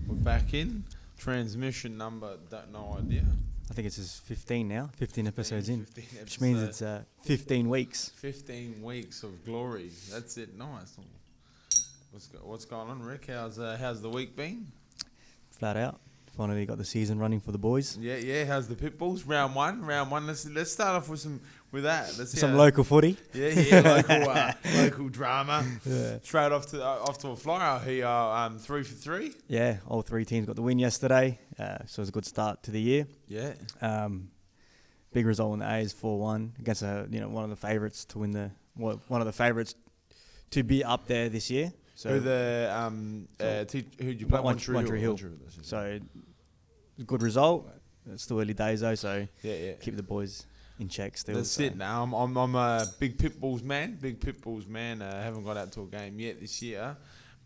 We're back in. Transmission number, no idea. I think it's just 15 now. 15 episodes in. 15 episodes. Which means it's 15 weeks. 15 weeks of glory. That's it. Nice. What's going on, Rick? How's the week been? Flat out. Finally got the season running for the boys. Yeah. How's the Pitbulls? Round one. Let's start off with that. Some local footy. Yeah. Local drama. Yeah. Straight off to a flyer. He 3 for 3. Yeah, all three teams got the win yesterday. So it was a good start to the year. Yeah. Big result in the A's 4-1 against one of the favourites to win one of the favourites to be up there this year. So who'd you play? Montreal. So good result. It's still early days though, so yeah. keep the boys in check still. That's it. Now I'm a big Pitbulls man. I haven't got out to a game yet this year,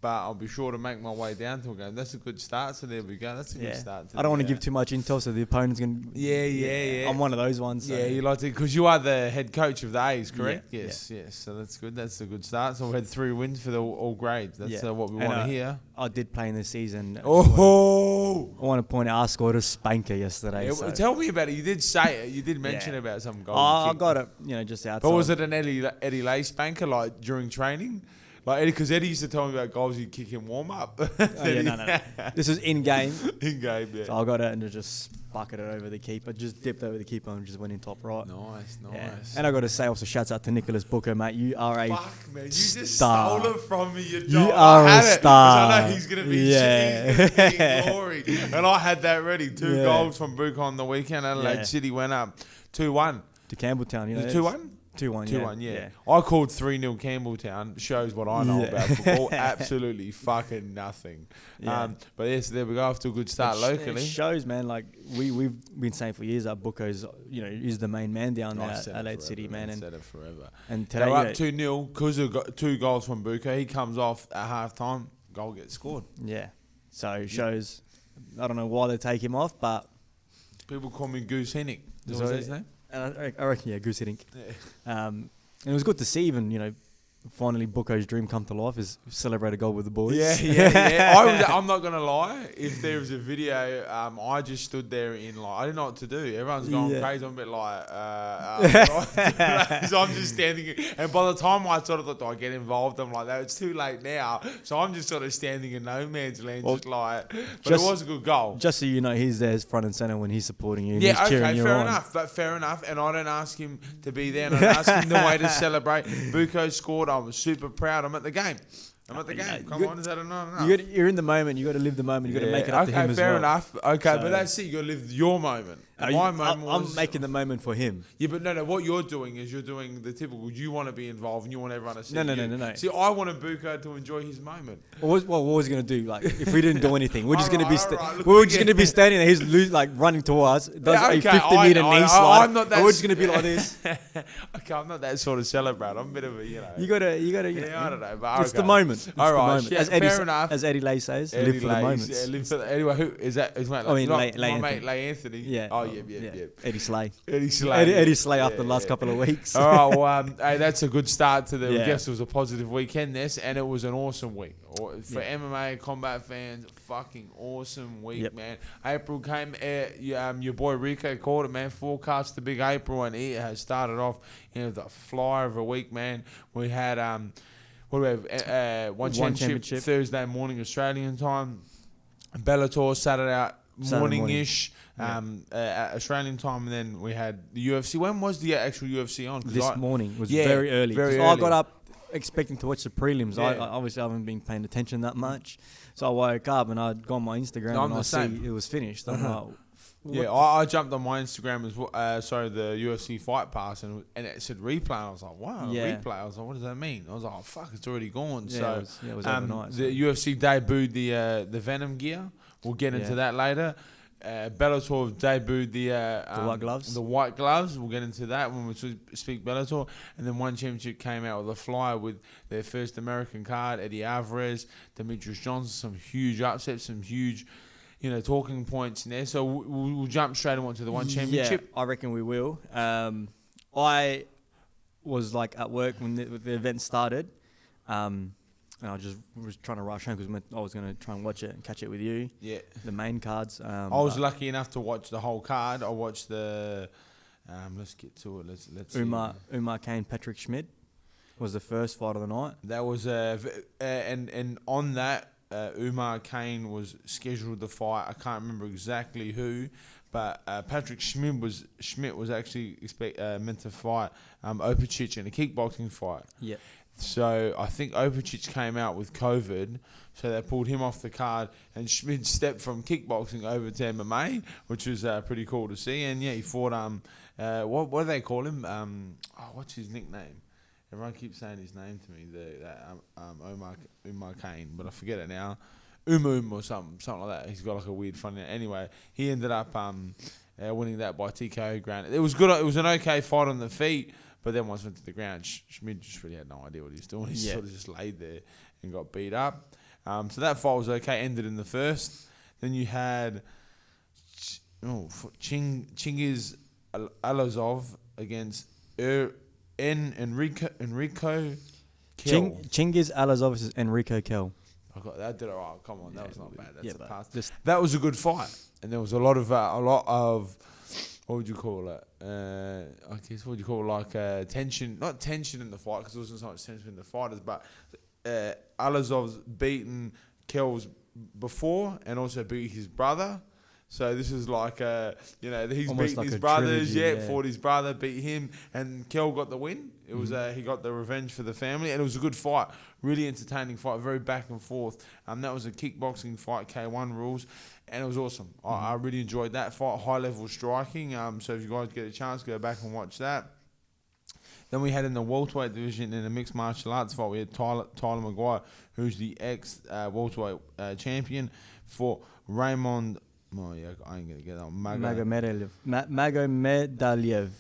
but I'll be sure to make my way down to a game. That's a good start. So there we go. That's a good start. I don't want to give too much intel, so the opponent's gonna. Yeah. I'm one of those ones. So. Yeah, you like to because you are the head coach of the A's, correct? Yeah, yes. So that's good. That's a good start. So we had 3 wins for the all grades. That's what we want to hear. I did play in this season. I want to point out I scored a spanker yesterday. Yeah, so. Tell me about it. You did say it. You did mention about some goal. I got it. Just outside. But was it an Eddie Lay spanker like during training? Like Eddie, because Eddie used to tell me about goals he'd kick in warm up. No. This was in game. In game, yeah. So I got it and just bucketed over the keeper. Just dipped over the keeper and just went in top right. Nice. Yeah. And I got to say also shouts out to Nicholas Booker, mate. You are a fuck, man. You just star. stole it from me. You are a star. I know he's going to be in glory. And I had that ready. 2 goals from Booker on the weekend. Adelaide City went up 2-1. To Campbelltown. Was it 2-1? 2-1, yeah. I called 3-0 Campbelltown. Shows what I know about football. Absolutely fucking nothing. Yeah. But yes, there we go. Off to a good start locally. It shows, man. Like we've been saying for years that Booker's, is the main man down there at Adelaide City, man. I've said it forever. And today, they're up 2-0 because of 2 goals from Booker. He comes off at half time. Goal gets scored. Yeah. So it shows. I don't know why they take him off, but people call me Goose Hennick. Is that his name? I reckon, Goose Hiddink. Yeah. And it was good to see even, finally Booko's dream come to life is celebrate a goal with the boys. Yeah. I'm not going to lie. If there was a video, I just stood there I didn't know what to do. Everyone's going crazy. I'm a bit like, so I'm just standing. And by the time I sort of thought, do I get involved? I'm like, it's too late now. So I'm just sort of standing in no man's land, but it was a good goal. Just so you know, he's there front and centre when he's supporting you. Yeah, he's cheering you on. enough. But fair enough. And I don't ask him to be there. And I don't ask him the way to celebrate. Buko scored. I was super proud. I'm at the game. Come on, is that enough? You're in the moment. You got to live the moment. You got to make it up to him as well. Fair enough. Okay, but that's it. You got to live your moment. My moment I'm making the moment for him. Yeah, but no. What you're doing is you're doing the typical. You want to be involved and you want everyone to see. No. See, I want Buko to enjoy his moment. What was he gonna do? Like, if we didn't do anything, we're just gonna be standing there. He's running towards us. Does a 50-meter knee slide. I'm not that. We're just gonna be like this. Okay, I'm not that sort of celebrate. I'm a bit of a You gotta. Yeah, I don't know. But it's the moment. All right. Fair enough. As Eddie Lay says, live for the moments. Yeah, live for the. Anyway, who is that? My mate Lay Anthony. Yeah. Oh yeah. Eddie Slay. Eddie Slay after the last couple of weeks. All right, well, hey, that's a good start to the. I guess it was a positive weekend, and it was an awesome week for MMA and Combat fans. Fucking awesome week, man. April came. Your boy Rico called it, man. Forecast the big April, and it has started off the flyer of a week, man. We had what do we have? One championship Thursday morning Australian time. Bellator Saturday morning-ish. Australian time, and then we had the UFC. When was the actual UFC on? This morning was very early. I got up expecting to watch the prelims. I obviously haven't been paying attention that much, so I woke up and I'd gone on my Instagram and I see it was finished. I'm like, I jumped on my Instagram as well. The UFC Fight Pass, and it said replay. I was like, wow, replay. I was like, what does that mean? I was like, oh fuck, it's already gone. Yeah, it was overnight. The UFC debuted the Venom gear. We'll get into that later. Bellator debuted the white gloves. The white gloves. We'll get into that when we speak Bellator. And then One Championship came out with a flyer with their first American card, Eddie Alvarez, Demetrius Johnson, some huge upsets, some huge, talking points in there. So we'll jump straight onto the One Championship. Yeah, I reckon we will. I was at work when the event started. and I just was trying to rush home because I was going to try and watch it and catch it with you. Yeah. The main cards. I was lucky enough to watch the whole card. I watched the. Let's get to it. Let's. Umar Kane, Patrick Schmidt was the first fight of the night. That was and on that Umar Kane was scheduled to fight. I can't remember exactly who, but Patrick Schmidt was actually meant to fight Opacic in a kickboxing fight. Yeah. So I think Opacic came out with COVID, so they pulled him off the card, and Schmidt stepped from kickboxing over to MMA, which was pretty cool to see. And yeah, he fought what do they call him? What's his nickname? Everyone keeps saying his name to me, Umar Kane, but I forget it now. or something like that. He's got like a weird funny. Anyway, he ended up winning that by TKO ground. It was good. It was an okay fight on the feet, but then once went to the ground, Schmid just really had no idea what he was doing. He sort of just laid there and got beat up. So that fight was okay. Ended in the first. Then you had Chingiz Alazov against Enrico Kell. Chingiz Alazov versus Enrico Kell. I got that. Did it right. Come on, that was not bad. That's a pass. That was a good fight, and there was a lot of what would you call it? I guess what would you call it? Like tension, not tension in the fight because there wasn't so much tension in the fighters, but Alazov's beaten Kell's before and also beat his brother. So this is like, he's almost beaten like his brothers, fought his brother, beat him, and Kell got the win. It was he got the revenge for the family, and it was a good fight, really entertaining fight, very back and forth. That was a kickboxing fight, K1 rules, and it was awesome. I really enjoyed that fight, high level striking. So if you guys get a chance, go back and watch that. Then we had in the welterweight division in the mixed martial arts fight, we had Tyler Maguire, who's the ex-welterweight champion, for Raymond. Oh yeah, I ain't gonna get that one. Magomedaliev.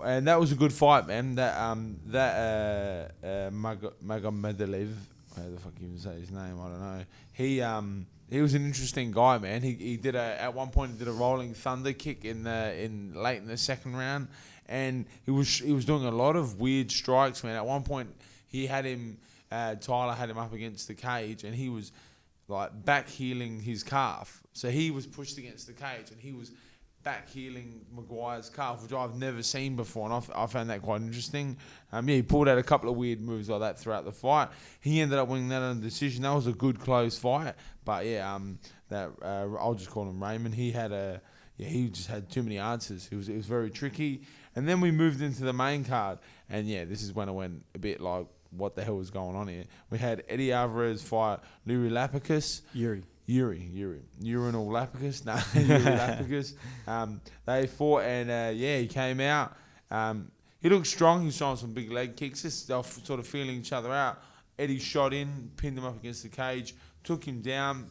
And that was a good fight, man. Magomedaliev. How the fuck you even say his name? I don't know. He was an interesting guy, man. He did at one point he did a rolling thunder kick in late in the second round, and he was doing a lot of weird strikes, man. At one point he had him. Tyler had him up against the cage, and he was like back heeling his calf. So he was pushed against the cage and he was back heeling Maguire's calf, which I've never seen before, and I found that quite interesting. He pulled out a couple of weird moves like that throughout the fight. He ended up winning that on a decision. That was a good close fight. But I'll just call him Raymond. He just had too many answers. It was very tricky. And then we moved into the main card, and this is when it went a bit like, what the hell was going on here? We had Eddie Alvarez fight Yuri Lapicus. Urinal Lapicus. No, Yuri Lapicus. They fought, and he came out. He looked strong. He was throwing some big leg kicks. Just sort of feeling each other out. Eddie shot in, pinned him up against the cage, took him down,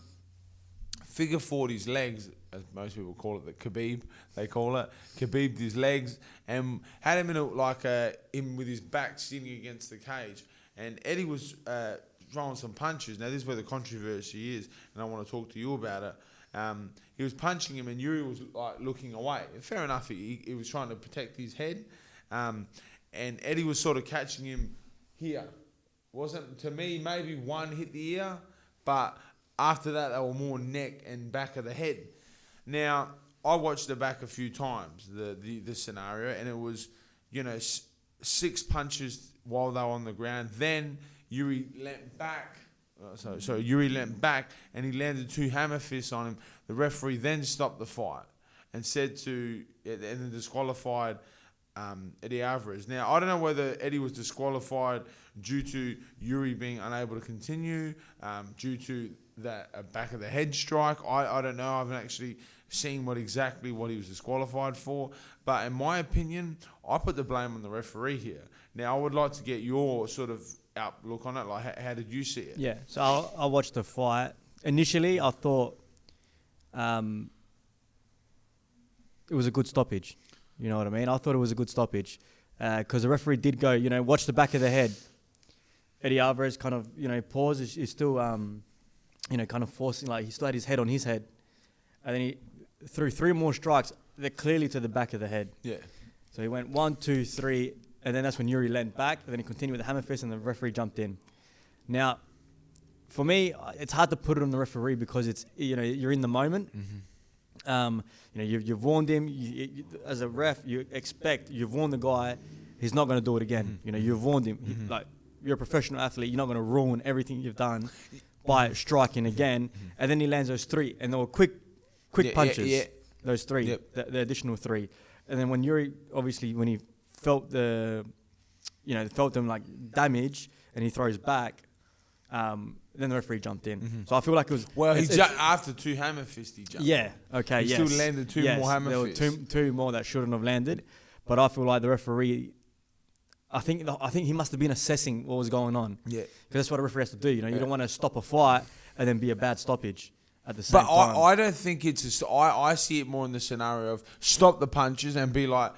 figure fought his legs, as most people call it, the Khabib, they call it. Khabib'd his legs and had him in with his back sitting against the cage. And Eddie was throwing some punches. Now, this is where the controversy is, and I want to talk to you about it. He was punching him, and Yuri was looking away. Fair enough, he was trying to protect his head. And Eddie was sort of catching him here. Wasn't, to me, maybe one hit the ear, but after that, they were more neck and back of the head. Now, I watched the back a few times, the scenario, and it was, 6 punches while they were on the ground. Then Yuri leant back. So Yuri leant back, and he landed 2 hammer fists on him. The referee then stopped the fight and then disqualified Eddie Alvarez. Now, I don't know whether Eddie was disqualified due to Yuri being unable to continue, due to that back of the head strike. I don't know. I haven't actually seen what he was disqualified for. But in my opinion, I put the blame on the referee here. Now, I would like to get your sort of outlook on it. Like, how did you see it? Yeah, so I watched the fight. Initially, I thought it was a good stoppage. You know what I mean? I thought it was a good stoppage because the referee did go, watch the back of the head. Eddie Alvarez kind of, pauses. He's still, kind of forcing, he still had his head on his head. And then he threw 3 more strikes. They're clearly to the back of the head. Yeah. So he went 1, 2, 3, and then that's when Yuri leant back. And then he continued with the hammer fist, and the referee jumped in. Now, for me, it's hard to put it on the referee because it's, you're in the moment. You've warned him. As a ref, you've warned the guy, he's not going to do it again. You've warned him. Like, you're a professional athlete, you're not going to ruin everything you've done by striking again. And then he lands those 3, and they were quick punches. Yeah. Those 3, the additional 3. And then when Yuri, obviously, when he felt felt them like damage, and he throws back, then the referee jumped in. So I feel like it was... Well, he jumped after 2 hammer fists, he jumped. Yeah, okay, He still landed 2 more hammer fists. There were two more that shouldn't have landed. But I feel like the referee... I think he must have been assessing what was going on. Yeah. Because that's what a referee has to do. You don't want to stop a fight and then be a bad stoppage at the same time. But I don't think it's... I see it more in the scenario of stop the punches and be like...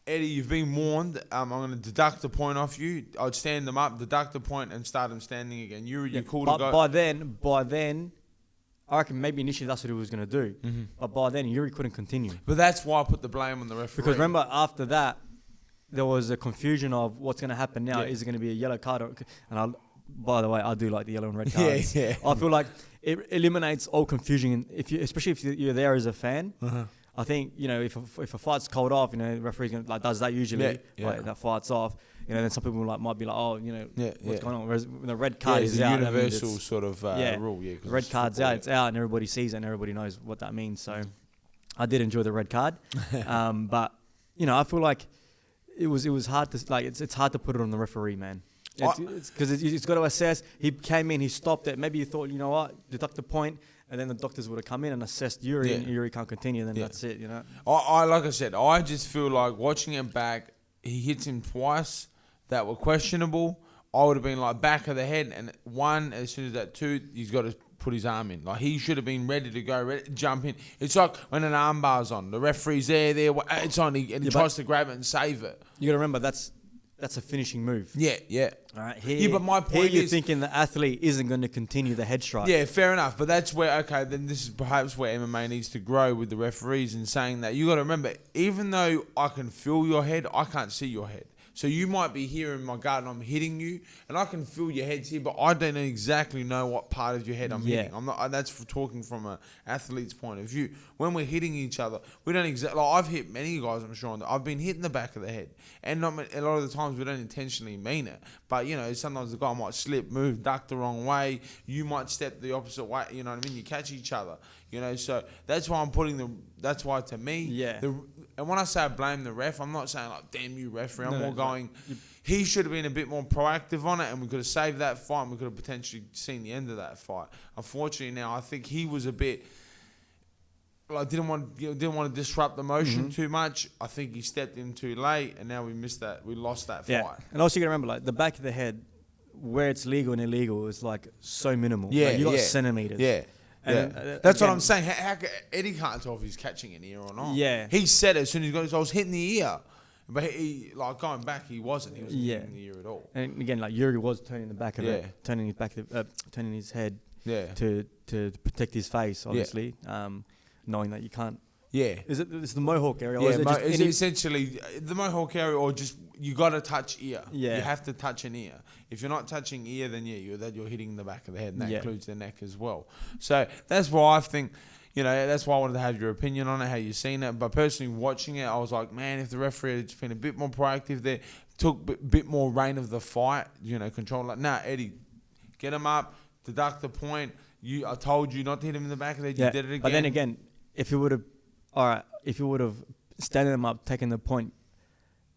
Eddie, you've been warned. I'm going to deduct the point off you. I'd stand them up, deduct the point, and start them standing again. You're cool to go. By then, I reckon maybe initially that's what he was going to do. But by then, Yuri couldn't continue. But that's why I put the blame on the referee. Because remember, after that, there was a confusion of what's going to happen now. Is it going to be a yellow card? By the way, I do like the yellow and red cards. I feel like it eliminates all confusion, especially if you're there as a fan. I think, if a fight's called off, the referee's gonna, does that usually, that fight's off. Then some people might be like, what's going on? Whereas when the red card is out, universal sort of rule. Yeah, the red card's out, it's out, and everybody sees it, and everybody knows what that means. So, I did enjoy the red card, but I feel like it was hard to it's hard to put it on the referee, man. Because it's got to assess. He came in, he stopped it. Maybe you thought, deduct the point. And then the doctors would have come in and assessed Yuri, and Yuri can't continue, then that's it, I like I said, I just feel like watching it back, he hits him twice that were questionable. I would have been like back of the head, and 1, as soon as that 2, he's got to put his arm in. Like, he should have been ready to go, ready to jump in. It's like when an arm bar's on, the referee's there, it's on, and he tries to grab it and save it. You got to remember, that's a finishing move. Yeah. All right. Here, but my point you're thinking the athlete isn't going to continue the head strike. Yeah, fair enough. But that's where, then this is perhaps where MMA needs to grow with the referees and saying that you got to remember, even though I can feel your head, I can't see your head. So you might be here in my gut and I'm hitting you, and I can feel your head's here, but I don't exactly know what part of your head I'm hitting. I'm not. That's for talking from an athlete's point of view. When we're hitting each other, we don't exactly. I've hit many guys, I'm sure. I've been hitting the back of the head, and a lot of the times we don't intentionally mean it. But sometimes the guy might slip, move, duck the wrong way. You might step the opposite way. You know what I mean? You catch each other. So that's why I'm putting that's why to me, and when I say I blame the ref, I'm not saying like, damn you referee. I'm more going, he should have been a bit more proactive on it, and we could have saved that fight, and we could have potentially seen the end of that fight. Unfortunately now, I think he was a bit, didn't want to disrupt the motion too much. I think he stepped in too late, and now we lost that fight. And also you got to remember, the back of the head, where it's legal and illegal, is so minimal. Yeah, you got centimeters. Yeah. That's what I'm saying. How Eddie can't tell if he's catching an ear or not. Yeah. He said it as soon as he got I was hitting the ear. But he, going back, he wasn't. He wasn't hitting the ear at all. And again, Yuri was turning the back of it, turning his head to protect his face, obviously, knowing that you can't. Yeah. It's the mohawk area? Yeah, or is it essentially the mohawk area, or just you got to touch ear? Yeah. You have to touch an ear. If you're not touching ear, then you're hitting the back of the head, and that includes the neck as well. So that's why I think, that's why I wanted to have your opinion on it, how you've seen it. But personally, watching it, I was like, man, if the referee had just been a bit more proactive there, took a bit more reign of the fight, control. Eddie, get him up, deduct the point. I told you not to hit him in the back of the head. You did it again. But then again, if you would have standing him up, taken the point,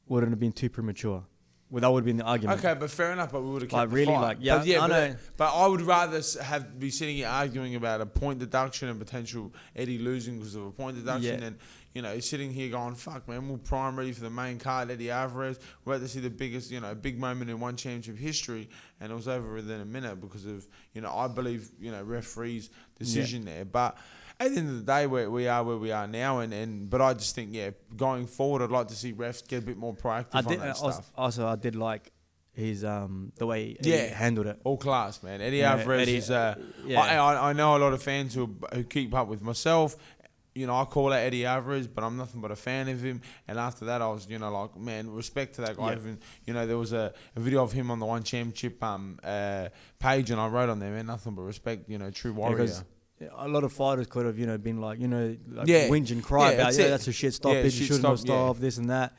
wouldn't have been too premature. Well, that would have been the argument. Okay, but fair enough. But we would have kept the fight. But I would rather be sitting here arguing about a point deduction and potential Eddie losing because of a point deduction, and sitting here going, "Fuck, man, we're prime ready for the main card." Eddie Alvarez, we're about to see the biggest, big moment in one championship history, and it was over within a minute because of, I believe, referee's decision there, but. At the end of the day, we are where we are now, but I just think, going forward, I'd like to see refs get a bit more proactive on that stuff. Also, I did like his the way he handled it. All class, man. Eddie Alvarez is. I know a lot of fans who keep up with myself. I call out Eddie Alvarez, but I'm nothing but a fan of him. And after that, I was, like, man, respect to that guy. Even, there was a video of him on the One Championship page, and I wrote on there, man, nothing but respect, true warrior. A lot of fighters could have, been like, whinge and cry about, that's a shit stoppage, you shouldn't have stopped, this and that.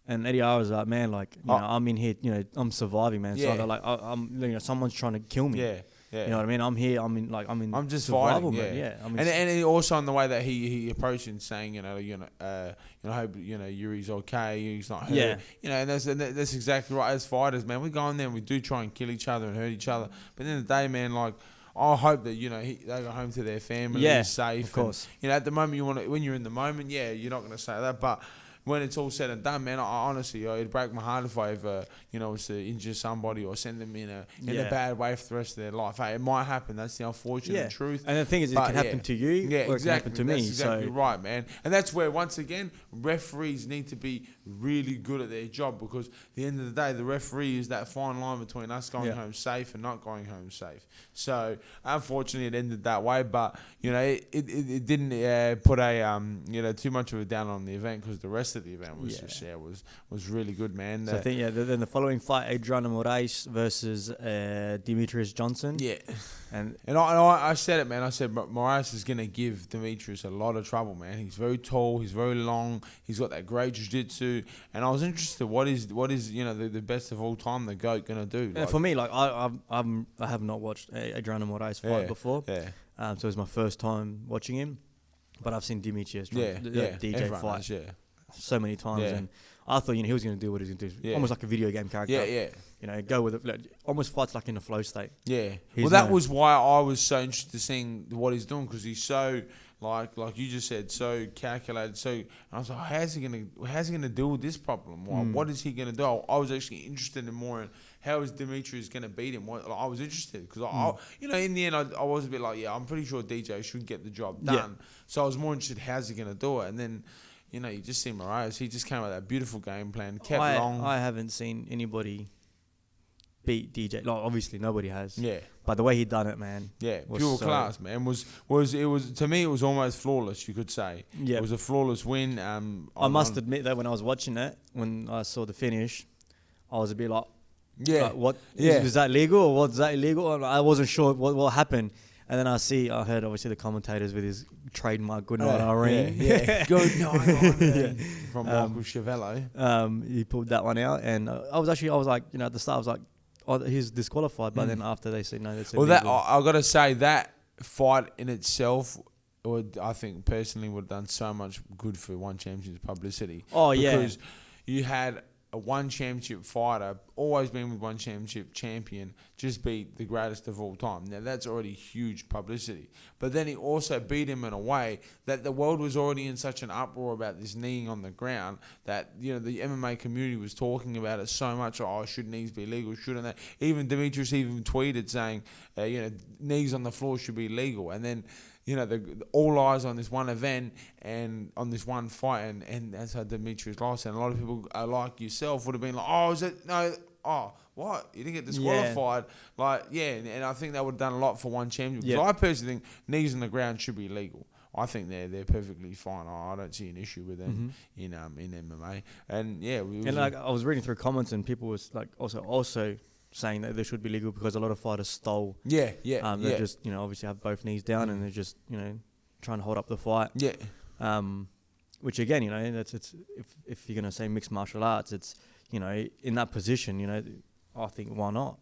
And Eddie Alvarez was like, man, like, I'm in here, I'm surviving, man. So I'm, someone's trying to kill me. Yeah. You know what I mean? I'm here. I'm just survival, fighting, man. And also on the way that he approached and saying, I hope Yuri's okay. He's not hurt. Yeah. And that's exactly right. As fighters, man, we go in there and we do try and kill each other and hurt each other. But at the end of the day, man, like, I hope that they go home to their family safe. Of course. And, at the moment when you're in the moment, you're not going to say that, but when it's all said and done, man, I honestly, it'd break my heart if I ever, was to injure somebody or send them in a bad way for the rest of their life. Hey, it might happen. That's the unfortunate truth. And the thing is, it can happen to you, or it can happen to me. That's exactly right, man. And that's where, once again, referees need to be really good at their job, because at the end of the day, the referee is that fine line between us going home safe and not going home safe. So, unfortunately, it ended that way. But, it didn't put too much of a down on the event, because the rest of the event was just was really good, man. So I think then the following fight, Adriano Moraes versus Demetrius Johnson. Yeah, and I said it, man. I said Moraes is gonna give Demetrius a lot of trouble, man. He's very tall, he's very long, he's got that great jiu-jitsu, and I was interested. What is the best of all time, the GOAT, gonna do? Like, for me, like I have not watched Adriano Moraes fight before. Yeah. So it was my first time watching him, but I've seen Demetrius DJ fight. So many times, and I thought he was going to do what he was going to do, almost like a video game character. Go with it, almost fights like in a flow state. That was why I was so interested in seeing what he's doing, because he's so like you just said, so calculated. So and I was like, how's he going to deal with this problem? What is he going to do? I was actually interested in more in how is Demetrius going to beat him. I was interested because in the end I was a bit like, I'm pretty sure DJ should get the job done. So I was more interested, how's he going to do it, and then. You just see Moraes. He just came with that beautiful game plan. Kept long. I haven't seen anybody beat DJ. Like, obviously, nobody has. Yeah. But the way he done it, man. Yeah, pure class, man. Was to me, it was almost flawless, you could say. Yeah. It was a flawless win. I must admit that when I was watching it, when I saw the finish, I was a bit like, what? Is that legal or what's that illegal? I wasn't sure what happened. And then I heard obviously the commentators with his trademark "Good Night Irene." Good Night Irene from Michael Chiavello. He pulled that one out, and I was like, at the start I was like, oh, he's disqualified. But then after they said no, they said I got to say that fight in itself, I think personally would have done so much good for One Championship's publicity. Oh because you had a One Championship fighter, always been with One Championship champion, just beat the greatest of all time. Now, that's already huge publicity. But then he also beat him in a way that the world was already in such an uproar about this kneeing on the ground that, the MMA community was talking about it so much. Oh, should knees be legal? Shouldn't they? Even Demetrius even tweeted saying, knees on the floor should be legal. And then, all eyes on this one event and on this one fight, and that's how Demetrius lost. And a lot of people, like yourself, would have been like, "Oh, is it no? Oh, what? You didn't get disqualified?" And I think that would have done a lot for One Championship. Because I personally think knees on the ground should be legal. I think they're perfectly fine. I don't see an issue with them in MMA. And I was reading through comments, and people was like also saying that they should be legal because a lot of fighters stole. They just obviously have both knees down and they're just trying to hold up the fight. Which again, it's if you're gonna say mixed martial arts, it's in that position, I think why not?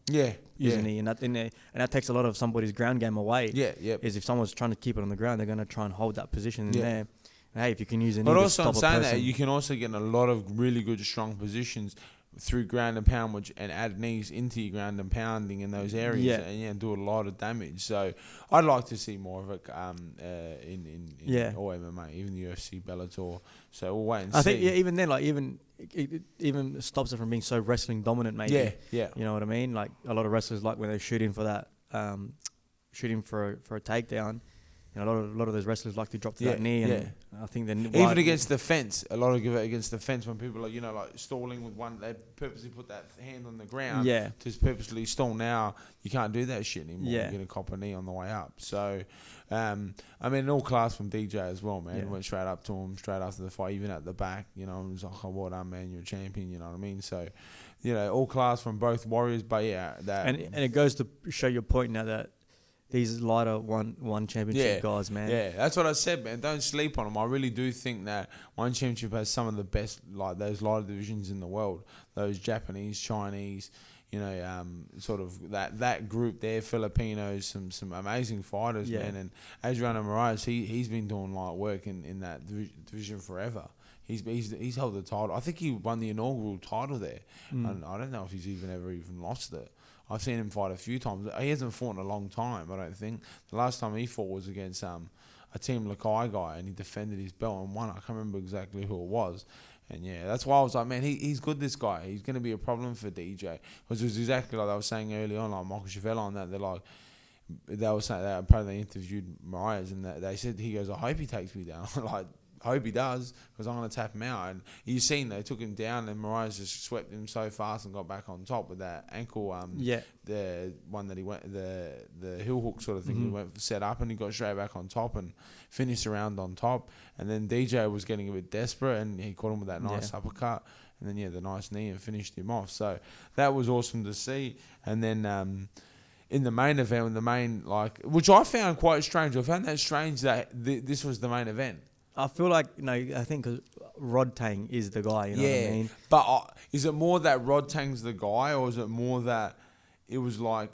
Using knee and that takes a lot of somebody's ground game away. Is if someone's trying to keep it on the ground, they're gonna try and hold that position in there. And hey, if you can use a knee to stop a person. But also, I'm saying that you can also get in a lot of really good strong positions through ground and pound, and add knees into your ground and pounding in those areas, and do a lot of damage. So I'd like to see more of it in all MMA, even the UFC, Bellator. So we'll wait and see. I think even then, it even stops it from being so wrestling dominant. Maybe you know what I mean. Like a lot of wrestlers, like when they shoot in for that, shooting for a takedown. you know, a lot of those wrestlers like to drop to that knee, and I think then even against the fence, a lot of give it against the fence when people are, you know, like stalling with one, they purposely put that hand on the ground to purposely stall. Now you can't do that shit anymore. You're gonna cop a knee on the way up. So, I mean, all class from DJ as well, man. Went straight up to him straight after the fight, even at the back, you know, and was like, "Oh, well done, man, you're a champion." You know what I mean? So, you know, all class from both warriors, but that and it goes to show your point now that these lighter one championship guys, man. Yeah, that's what I said, man. Don't sleep on them. I really do think that one championship has some of the best, like those lighter divisions in the world. Those Japanese, Chinese, you know, sort of that group there, Filipinos, some amazing fighters, man. And Adriano Moraes, he's been doing light work in that division forever. He's held the title. I think he won the inaugural title there. And I don't know if he's ever lost it. I've seen him fight a few times. He hasn't fought in a long time, I don't think. The last time he fought was against a Team Lakai guy, and he defended his belt and won. I can't remember exactly who it was. And that's why I was like, man, he's good, this guy. He's going to be a problem for DJ. Because it was exactly like I was saying early on, like Michael Chevelle on that. They were saying that apparently they interviewed Moraes, and they said, he goes, I hope he takes me down. Like, I hope he does, because I'm going to tap him out. And you've seen they took him down, and Moraes just swept him so fast and got back on top with that ankle. The one that he went, the heel hook sort of thing. He went set up, and he got straight back on top and finished the round on top. And then DJ was getting a bit desperate, and he caught him with that nice uppercut, and then the nice knee, and finished him off. So that was awesome to see. And then in the main event, which I found quite strange. I found that strange that this was the main event. I feel like, I think Rod Tang is the guy, you know what I mean? But is it more that Rod Tang's the guy, or is it more that it was like...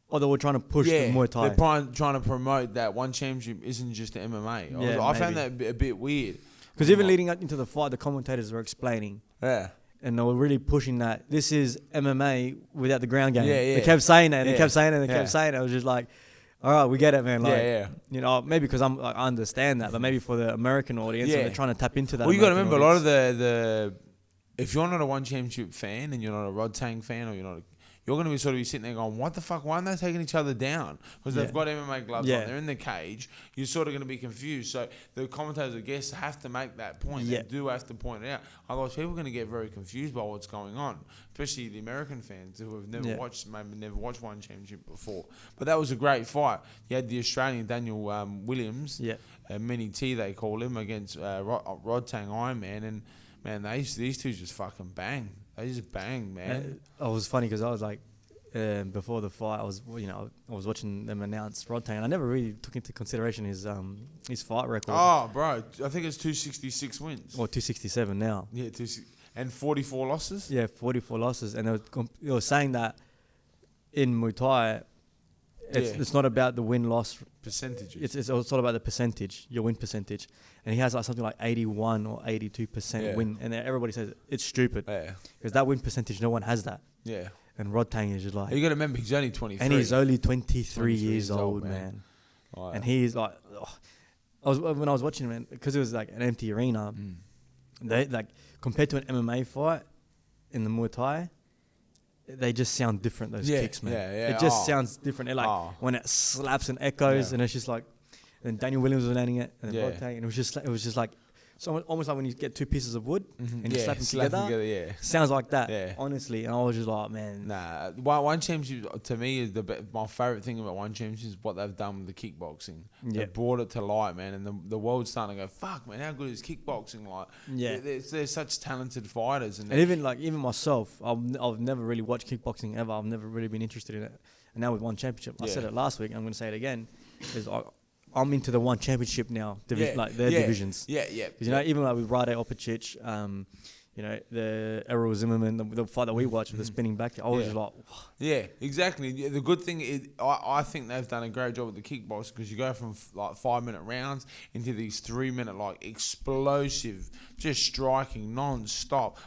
Or they were trying to push the Muay Thai? They're trying to promote that one championship isn't just the MMA. I found that a bit weird. Because even leading up into the fight, the commentators were explaining. Yeah. And they were really pushing that this is MMA without the ground game. They kept saying that, and they kept saying it, and they kept saying it. I was just like... All right, we get it, man. Like, you know, maybe because I understand that, but maybe for the American audience, they're trying to tap into that. Well, you got to remember, audience. A lot of the if you're not a one championship fan and you're not a Rod Tang fan, or you're going to be sort of sitting there going, what the fuck? Why aren't they taking each other down? Because they've got MMA gloves on. They're in the cage. You're sort of going to be confused. So the commentators, I guess, have to make that point. They do have to point it out. Otherwise, people are going to get very confused by what's going on, especially the American fans who have never watched one championship before. But that was a great fight. You had the Australian Daniel Williams, Mini T they call him, against Rod Tang Iron Man. And, man, these two just fucking bang. They just banged, man. It was funny because I was like, before the fight, I was watching them announce Rod Tang, and I never really took into consideration his fight record. Oh, bro, I think it's 266 wins. Or 267 now. Yeah, and 44 losses. Yeah, 44 losses, and they were saying that in Muay Thai, it's not about the win-loss percentages. It's all about the percentage, your win percentage. And he has like something like 81 or 82% win. And then everybody says it's stupid. Yeah. Because that win percentage, no one has that. Yeah. And Rod Tang is just like... You got to remember, he's only 23. And he's only 23 years old, man. Oh, yeah. And he's like... when I was watching him, because it was like an empty arena, they like compared to an MMA fight in the Muay Thai, they just sound different, those kicks, man. It just sounds different. It when it slaps and echoes, and it's just like... And Daniel Williams was landing it, and then Rod Tang, and it was just like, so almost like when you get two pieces of wood and you slap them together. Sounds like that, honestly. And I was just like, man. Nah, one championship to me is my favorite thing about one championship is what they've done with the kickboxing. They brought it to light, man, and the world's starting to go, fuck, man, how good is kickboxing? Like, they're such talented fighters, and even myself, I've never really watched kickboxing ever. I've never really been interested in it. And now with one championship, I said it last week, and I'm going to say it again, is I'm into the one championship now, like their divisions. Because even like with Rade Opicic, the Errol Zimmerman, the fight that we watched with the spinning back, I was just like, yeah, exactly. The good thing is, I think they've done a great job with the kickbox, because you go from like 5-minute rounds into these 3-minute like explosive, just striking non-stop.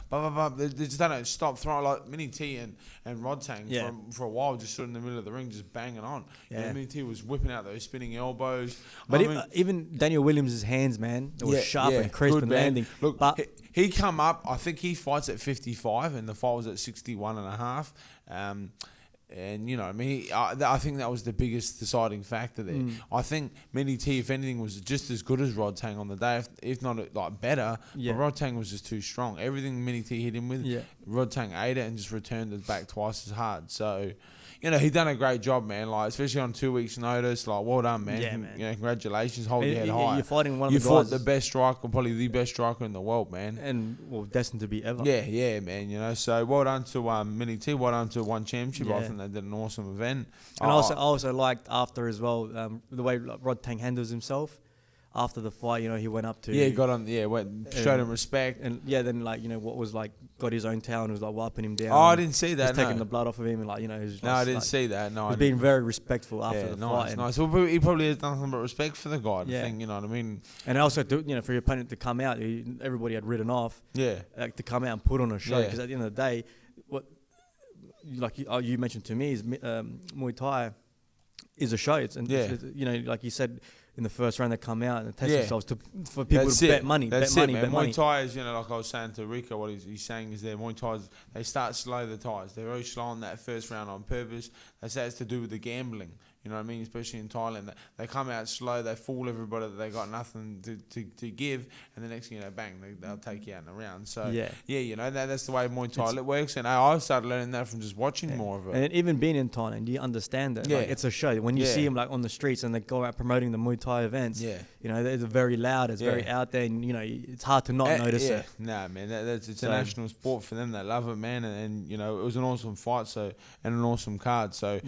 They just don't stop throwing, like Mini T and Rod Tang for a while, just stood in the middle of the ring, just banging on. Yeah, Mini T was whipping out those spinning elbows. But even Daniel Williams' hands, man, it was sharp and crisp and landing. Look, but he come up, I think he fights at 55, and the fight was at 61 and a half. And, you know, I mean, I think that was the biggest deciding factor there. I think Mini T, if anything, was just as good as Rod Tang on the day, if not like better. Yeah. But Rod Tang was just too strong. Everything Mini T hit him with, Rod Tang ate it and just returned it back twice as hard. So, you know, he done a great job, man. Like, especially on 2 weeks' notice. Like, well done, man. Yeah, man. You know, congratulations. Hold your head high. You're fighting one of you the fought guys. the best striker, probably the best striker in the world, man. And, well, destined to be ever. Yeah, man. You know, so well done to Mini T. Well done to One Championship. Yeah. I think they did an awesome event. And I also liked after as well, the way Rod Tang handles himself. After the fight, you know, he went up to... Yeah, got on... Yeah, went, showed him respect. And, yeah, then, like, you know, what was, like, got his own towel and was, like, wiping him down. Oh, I didn't see that, Just taking the blood off of him and, like, you know... No, I didn't see that. No, he's being very respectful after the fight. Nice. Well, he probably has nothing but respect for the guy, I think, you know what I mean? And also, you know, for your opponent to come out, everybody had written off. Yeah. To come out and put on a show. Because at the end of the day, what... Like you mentioned to me, is Muay Thai is a show. It's, you know, like you said... In the first round, they come out and test themselves for people to bet money. That's bet money, man. bet money. Muay Thai is, you know, like I was saying to Rico, what he's saying is Muay Thai, they start slow, the Thais. They're very slow on that first round on purpose. They say it's to do with the gambling. You know what I mean? Especially in Thailand. They come out slow, they fool everybody that they got nothing to give, and the next thing you know, bang, they'll take you out in the round. So, yeah, you know, that's the way Muay Thai works. And I started learning that from just watching more of it. And even being in Thailand, you understand that. Like, it's a show. When you see them like on the streets and they go out promoting the Muay Thai events, you know, they're very loud, it's very out there, and, you know, it's hard to not notice it. Nah, man, it's a national sport for them. They love it, man. And, you know, it was an awesome fight, and an awesome card. So,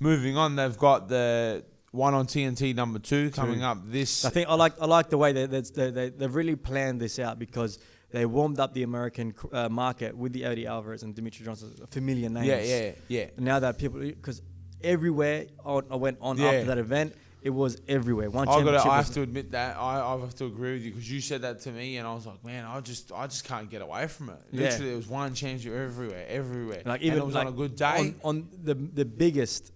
moving on, they've got the one on TNT number 2 coming up this. I think I like the way they've really planned this out, because they warmed up the American market with the Eddie Alvarez and Dimitri Johnson, familiar names. Yeah. And now that people, because everywhere I went on after that event, it was everywhere. I have to admit that I have to agree with you, because you said that to me, and I was like, man, I just can't get away from it. Literally, it was one championship everywhere. Like, even and it was on a good day on the biggest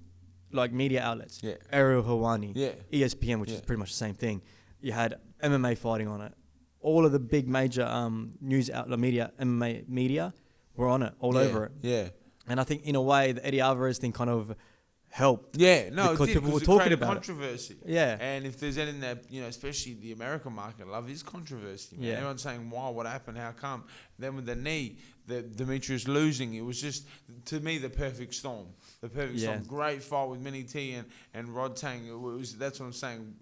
like media outlets. Ariel Helwani, ESPN, which is pretty much the same thing. You had MMA fighting on it. All of the big major news outlet media, MMA media, were on it, all over it. Yeah. And I think in a way the Eddie Alvarez thing kind of helped. Because people were talking about controversy. And if there's anything that, you know, especially the American market love, is controversy. Man. Everyone's saying, why, what happened, how come? Then with the knee, Demetrius losing, it was just, to me, the perfect storm. The perfect storm. Great fight with Mini T and Rod Tang. That's what I'm saying.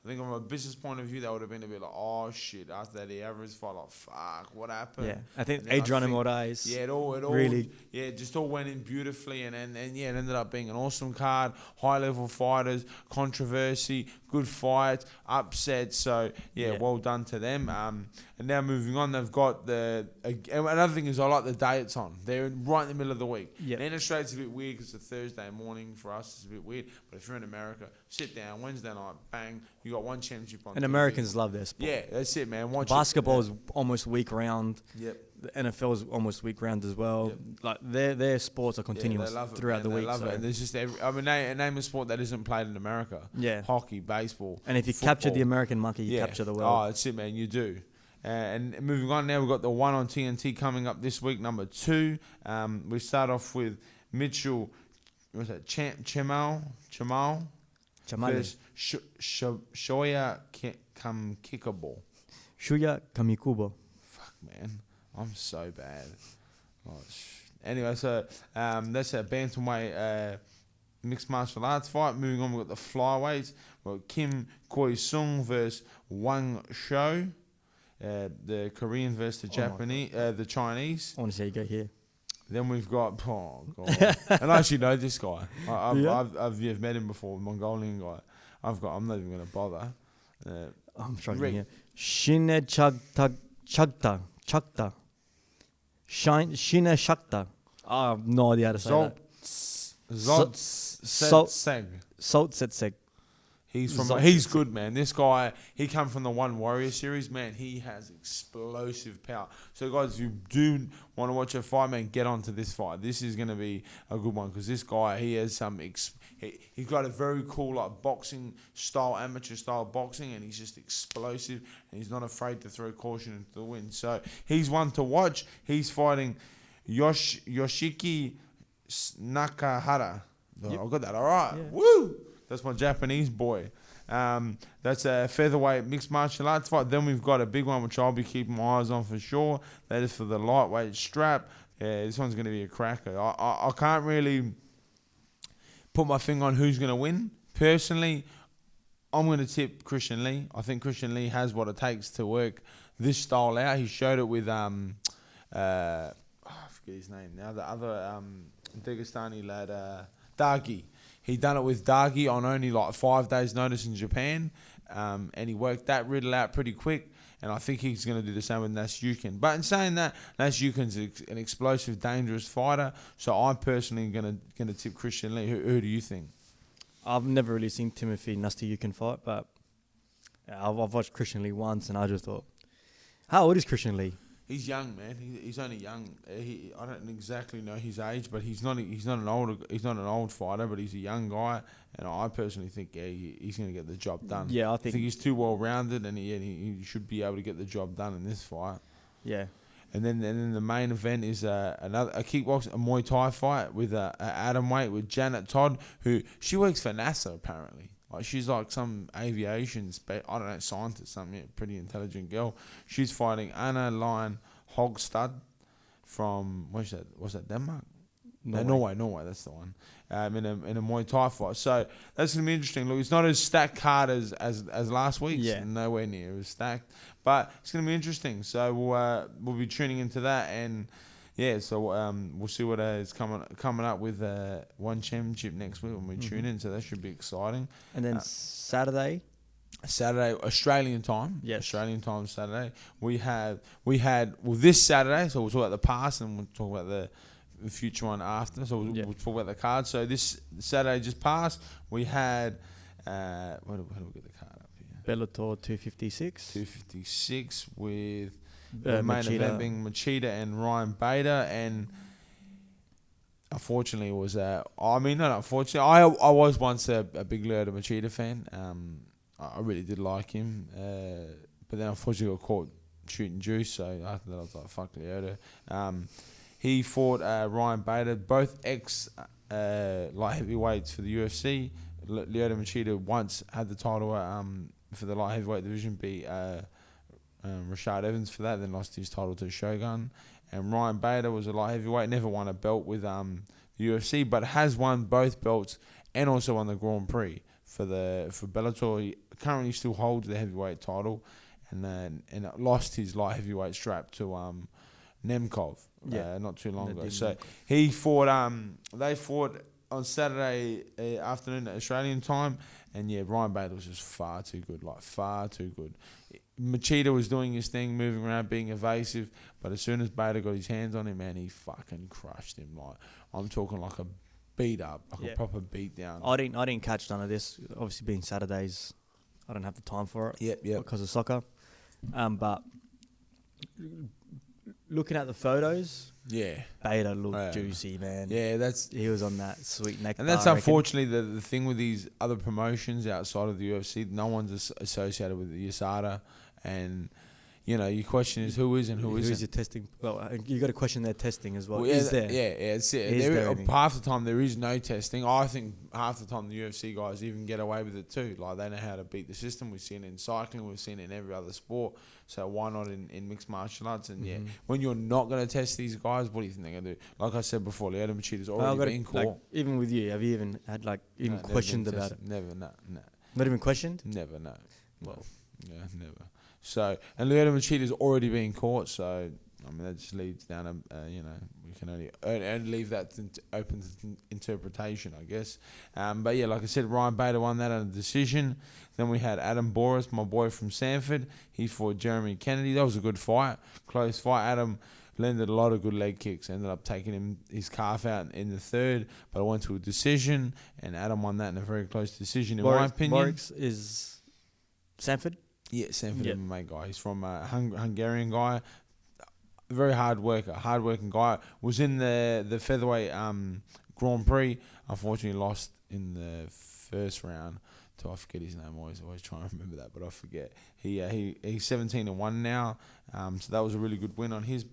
I think from a business point of view, that would have been a bit like, oh shit, after that average fight, like, fuck, what happened? Yeah, I think Adrian Moraes. Yeah, it all really, just all went in beautifully, and it ended up being an awesome card, high level fighters, controversy, good fights, upsets. So well done to them. And now moving on, they've got another thing is I like the day it's on. They're right in the middle of the week. In Australia, it's a bit weird because it's a Thursday morning. For us, it's a bit weird. But if you're in America, sit down Wednesday night, bang, you got one championship on. And TV. Americans love their sport. Yeah, that's it, man. Basketball is almost week round. The NFL is almost week round as well. Like their sports are continuous throughout the week. They love it. And there's just name a sport that isn't played in America. Hockey, baseball. And if you capture the American monkey, you capture the world. Oh, that's it, man. You do. And moving on now, we've got the one on TNT coming up this week, number 2. We start off with Mitchell, what's that? Chamal versus Shoya Kamikabo. Shuya Kamikubo. Fuck, man. I'm so bad. Anyway, so that's a bantamweight mixed martial arts fight. Moving on, we've got the flyweights. We've got Kim Koi-sung versus Wang Shou. The Korean versus the Japanese, the Chinese. I want to see you go here. Then we've got, oh god, and I actually know this guy. I've met him before, Mongolian guy. I'm not even gonna bother. I'm struggling here. Shine Chagta. Shine Shakta. I have no idea how to say that. Zoltsetseg. He's good, man. This guy, he come from the One Warrior series, man. He has explosive power. So, guys, if you do want to watch a fight, man, get onto this fight. This is going to be a good one because this guy, he has some. He's got a very cool like boxing style, amateur style boxing, and he's just explosive, and he's not afraid to throw caution into the wind. So he's one to watch. He's fighting Yoshiki Nakahara. Oh, Yep. I got that all right. Yeah. Woo! That's my Japanese boy. That's a featherweight mixed martial arts fight. Then we've got a big one, which I'll be keeping my eyes on for sure. That is for the lightweight strap. Yeah, this one's going to be a cracker. I can't really put my finger on who's going to win. Personally, I'm going to tip Christian Lee. I think Christian Lee has what it takes to work this style out. He showed it with I forget his name now. The other Dagestani lad, Dagi. He done it with Dagi on only like 5 days' notice in Japan, and he worked that riddle out pretty quick. And I think he's going to do the same with Nasyukin. But in saying that, Nasyukin's an explosive, dangerous fighter. So I'm personally going to tip Christian Lee. Who do you think? I've never really seen Timothy Nastyukin fight, but I've watched Christian Lee once, and I just thought, how old is Christian Lee? He's young, man. He's only young. I don't exactly know his age, but he's not an old fighter, but he's a young guy, and I personally think he's going to get the job done. Yeah, I think he's too well rounded, and he should be able to get the job done in this fight. Yeah. And then the main event is a Muay Thai fight with a atomweight with Janet Todd, who she works for NASA apparently. Like she's like some aviation scientist, something, pretty intelligent girl. She's fighting Anna Line Hogstad from what's that Denmark? Norway. That's the one. In a Muay Thai fight. So that's gonna be interesting. Look, it's not as stacked card as last week's. Yeah. Nowhere near as stacked, but it's gonna be interesting. So we'll be tuning into that, and yeah. So we'll see what is coming up with one championship next week when we tune in. So that should be exciting. And then Saturday Australian time. Yes. Australian time Saturday. We had this Saturday. So we'll talk about the past and we'll talk about the future one after. So we'll talk about the card. So this Saturday just passed. We had how do we get the card up here? Bellator 256. 256 with the main Machida. event being Machida and Ryan Bader, and unfortunately it was not unfortunately. I was once a big Lyoto Machida fan. I really did like him, but then unfortunately got caught shooting juice. So after that I was like, fuck Lyoto. He fought Ryan Bader, both ex light heavyweights for the UFC. Lyoto Machida once had the title for the light heavyweight division, beat Rashad Evans for that, then lost his title to Shogun. And Ryan Bader was a light heavyweight, never won a belt with the UFC, but has won both belts and also won the Grand Prix for Bellator. He currently still holds the heavyweight title, and lost his light heavyweight strap to Nemkov not too long ago. So he fought. They fought on Saturday afternoon at Australian time, and yeah, Ryan Bader was just far too good. Machida was doing his thing, moving around, being evasive, but as soon as Bader got his hands on him, man, he fucking crushed him. Like I'm talking like a beat up, like a proper beat down. I didn't catch none of this. Obviously, being Saturdays, I don't have the time for it. Yep. Because of soccer. But looking at the photos, Bader looked juicy, man. Yeah, he was on that sweet neck. And that's unfortunately the thing with these other promotions outside of the UFC. No one's associated with the USADA, and you know, your question is who is and who isn't. Who's your testing? Well, you got to question their testing as well. Is there? Half the time there is no testing. I think half the time the UFC guys even get away with it too. Like they know how to beat the system. We've seen it in cycling. We've seen it in every other sport. So why not in mixed martial arts? And when you're not going to test these guys, what do you think they're going to do? Like I said before, Lyoto Machida's already been caught. Like, even with you, have you even had questioned about it? Never, no. Not even questioned? Never, no. Well, yeah, never. So, and Lyoto Machida's already been caught, so, I mean, that just leads down we can only leave that open to interpretation, I guess. But yeah, like I said, Ryan Bader won that on a decision. Then we had Adam Boris, my boy from Sanford. He fought Jeremy Kennedy. That was a good fight, close fight. Adam landed a lot of good leg kicks, ended up taking his calf out in the third, but I went to a decision, and Adam won that in a very close decision, in my opinion. Boris is Sanford? Yeah, Sanford MMA guy. He's from a Hungarian guy. Very hard-working guy. Was in the featherweight Grand Prix. Unfortunately, lost in the first round. I forget his name. Always trying to remember that, but I forget. He's 17-1 now. So that was a really good win on his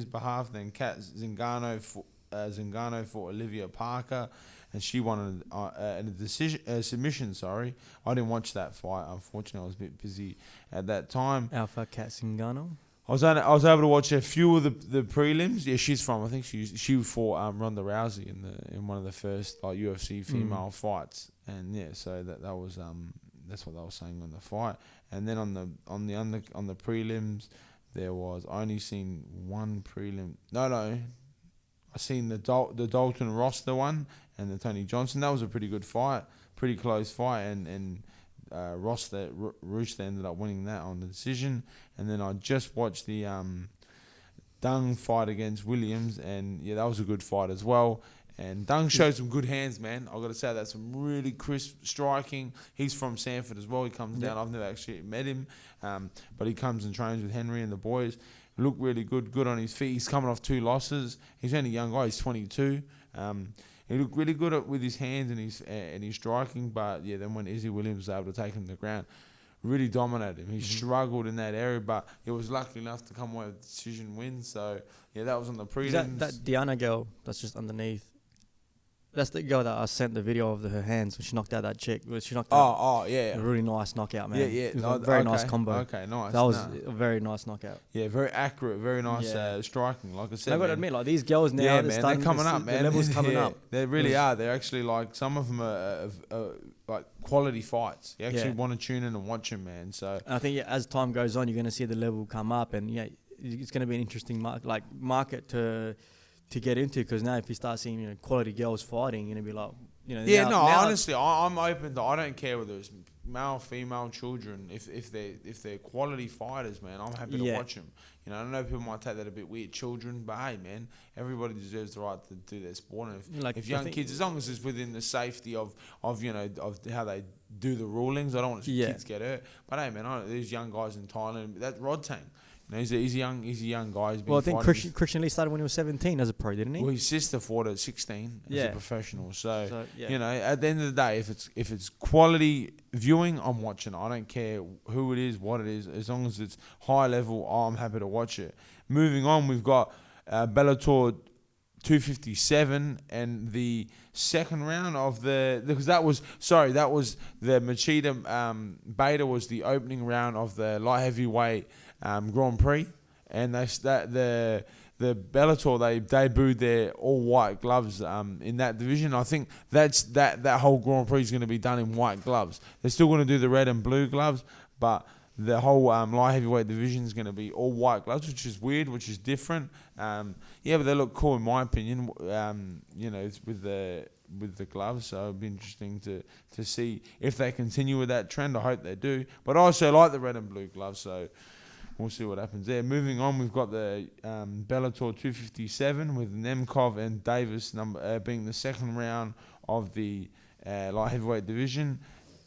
behalf. Then Kat Zingano Zingano fought Olivia Parker, and she won a submission. Sorry, I didn't watch that fight. Unfortunately, I was a bit busy at that time. Alpha Cat Zingano. I was able to watch a few of the prelims. Yeah, she's from. I think she fought Ronda Rousey in one of the first UFC female fights, and yeah, so that was that's what they were saying on the fight. And then on the prelims, there was I only seen one prelim. No, I seen the Dalton Roster one and the Tony Johnson. That was a pretty good fight, pretty close fight, and Rooster ended up winning that on the decision. And then I just watched the Dung fight against Williams, and yeah, that was a good fight as well. And Dung showed some good hands, man. I've got to say, that's some really crisp striking. He's from Sanford as well. He comes down. I've never actually met him, but he comes and trains with Henry and the boys. Look really good on his feet. He's coming off 2 losses. He's only a young guy. He's 22. He looked really good with his hands and his striking. But yeah, then when Izzy Williams was able to take him to the ground, really dominated him. He struggled in that area, but he was lucky enough to come away with a decision win. So yeah, that was on the prelims. That Diana girl that's just underneath. That's the girl that I sent the video of her hands when she knocked out that chick. She knocked out a really nice knockout, man. Yeah. It was a very nice combo. Okay, nice. That was a very nice knockout. Yeah, very accurate, very nice striking. Like I said, I got to admit, like these girls now, they're coming up, man. The level's coming up. They really are. They're actually like, some of them are like quality fights. You actually want to tune in and watch them, man. So and I think as time goes on, you're going to see the level come up, and it's going to be an interesting market to get into, because now if you start seeing quality girls fighting, you're gonna be like, honestly, I'm open to. I don't care whether it's male, female, children. If they're quality fighters, man, I'm happy to watch them. I know people might take that a bit weird, children, but hey, man, everybody deserves the right to do their sport. And if young kids, as long as it's within the safety of how they do the rulings, I don't want to see kids get hurt. But hey, man, these young guys in Thailand, that Rodtang. He's a young guy. Well, I think Christian Lee started when he was 17 as a pro, didn't he? Well, his sister fought at 16 as a professional. So at the end of the day, if it's quality viewing, I'm watching it. I don't care who it is, what it is. As long as it's high level, I'm happy to watch it. Moving on, we've got Bellator 257 and the second round of that was the Machida Beta was the opening round of the light heavyweight Grand Prix, and the Bellator they debuted their all white gloves in that division. I think that whole Grand Prix is going to be done in white gloves. They're still going to do the red and blue gloves, but the whole light heavyweight division is going to be all white gloves, which is weird, which is different. But they look cool in my opinion. It's with the gloves, so it'll be interesting to see if they continue with that trend. I hope they do. But I also like the red and blue gloves, so we'll see what happens there. Moving on, we've got the Bellator 257 with Nemkov and Davis being the second round of the light heavyweight division,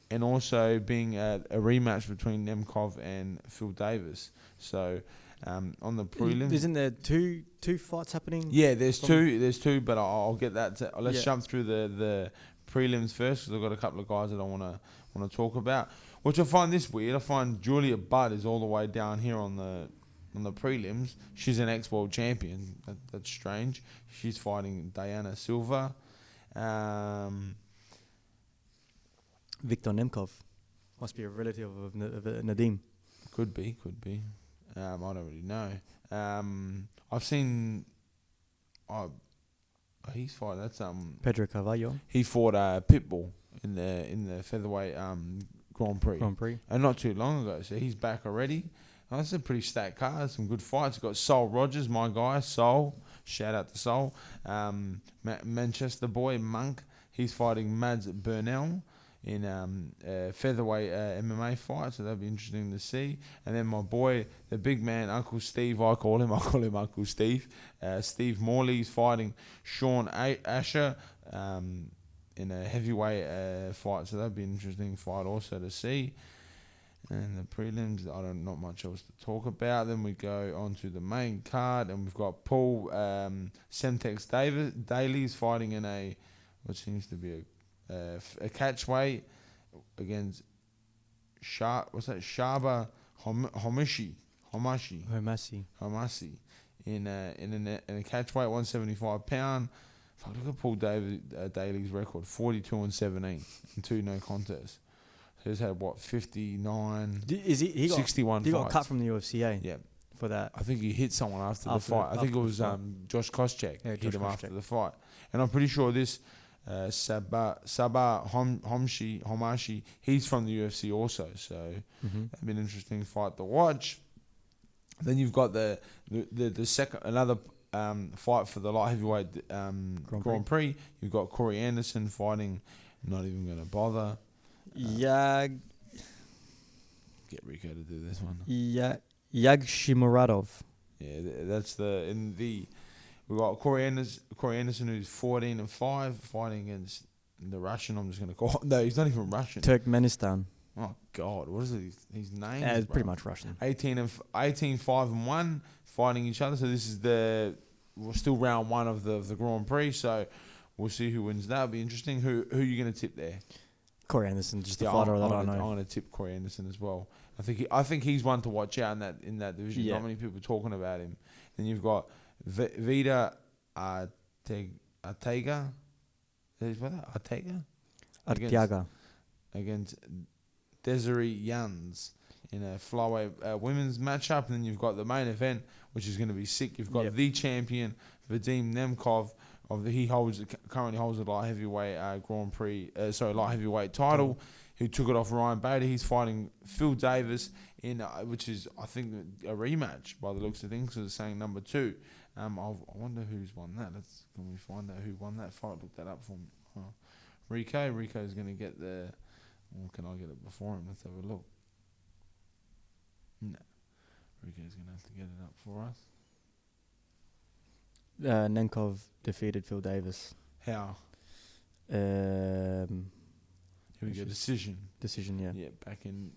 and also being a rematch between Nemkov and Phil Davis. So on the prelims, isn't there two fights happening? Yeah, there's two, but I'll get that. Let's jump through the prelims first, because I've got a couple of guys that I want to talk about. Which I find this weird. I find Julia Budd is all the way down here on the prelims. She's an ex-world champion. That's strange. She's fighting Diana Silva. Viktor Nemkov must be a relative of Nadim. Could be. I don't really know. I've seen. He's fighting. That's Pedro Carvalho. He fought Pitbull in the featherweight Grand Prix. And not too long ago, so he's back already. That's a pretty stacked card, some good fights. Got Sol Rogers, my guy, Sol. Shout out to Sol. Manchester boy, Monk. He's fighting Mads Burnell in featherweight MMA fight, so that'll be interesting to see. And then my boy, the big man, Uncle Steve, I call him Uncle Steve. Steve Morley's fighting Sean Asher in a heavyweight fight, so that'll be an interesting fight also to see. And the prelims, not much else to talk about. Then we go on to the main card, and we've got Paul Semtex Daly's fighting in what seems to be a catchweight against Shaba Homasi in a catch weight, 175 pound. Fuck, look at Paul Daly's record, 42-17 and 2 no contests. So he's had 59, He 61 got fights. cut from the UFC, eh? Yeah. For that. I think he hit someone after the fight. I think it was Josh Koscheck hit him after the fight. And I'm pretty sure this Sabah Homashi, he's from the UFC also. So that'd be an interesting fight to watch. Then you've got the second, another fight for the light heavyweight Grand Prix. You've got Corey Anderson fighting, not even going to bother. Get Rico to do this one. Yagshimuradov. Yeah, that's we've got Corey Anderson who's 14-5 fighting against the Russian. I'm just going to call him. No, he's not even Russian. Turkmenistan. Oh God, what is it? His name? Yeah, it's pretty much Russian. 18-5-1 fighting each other. So this is we're still round one of the Grand Prix. So we'll see who wins. That'll be interesting. Who are you going to tip there? Corey Anderson, just the fighter that I know. I'm going to tip Corey Anderson as well. I think he's one to watch out in that division. Yeah. Not many people talking about him. Then you've got Vida Arteaga. Arteaga. Against Desiree Jans in a flyweight women's matchup. And then you've got the main event, which is going to be sick. You've got the champion, Vadim Nemkov. He currently holds the light heavyweight light heavyweight title. Who took it off Ryan Bader. He's fighting Phil Davis which is, I think, a rematch by the looks of things. So it's saying number 2. I wonder who's won that. Can we find out who won that fight? Look that up for me. Rico's going to get the... Or can I get it before him? Let's have a look. No. Rico's going to have to get it up for us. Nemkov defeated Phil Davis. How? Here we go. Decision, yeah. Yeah, back in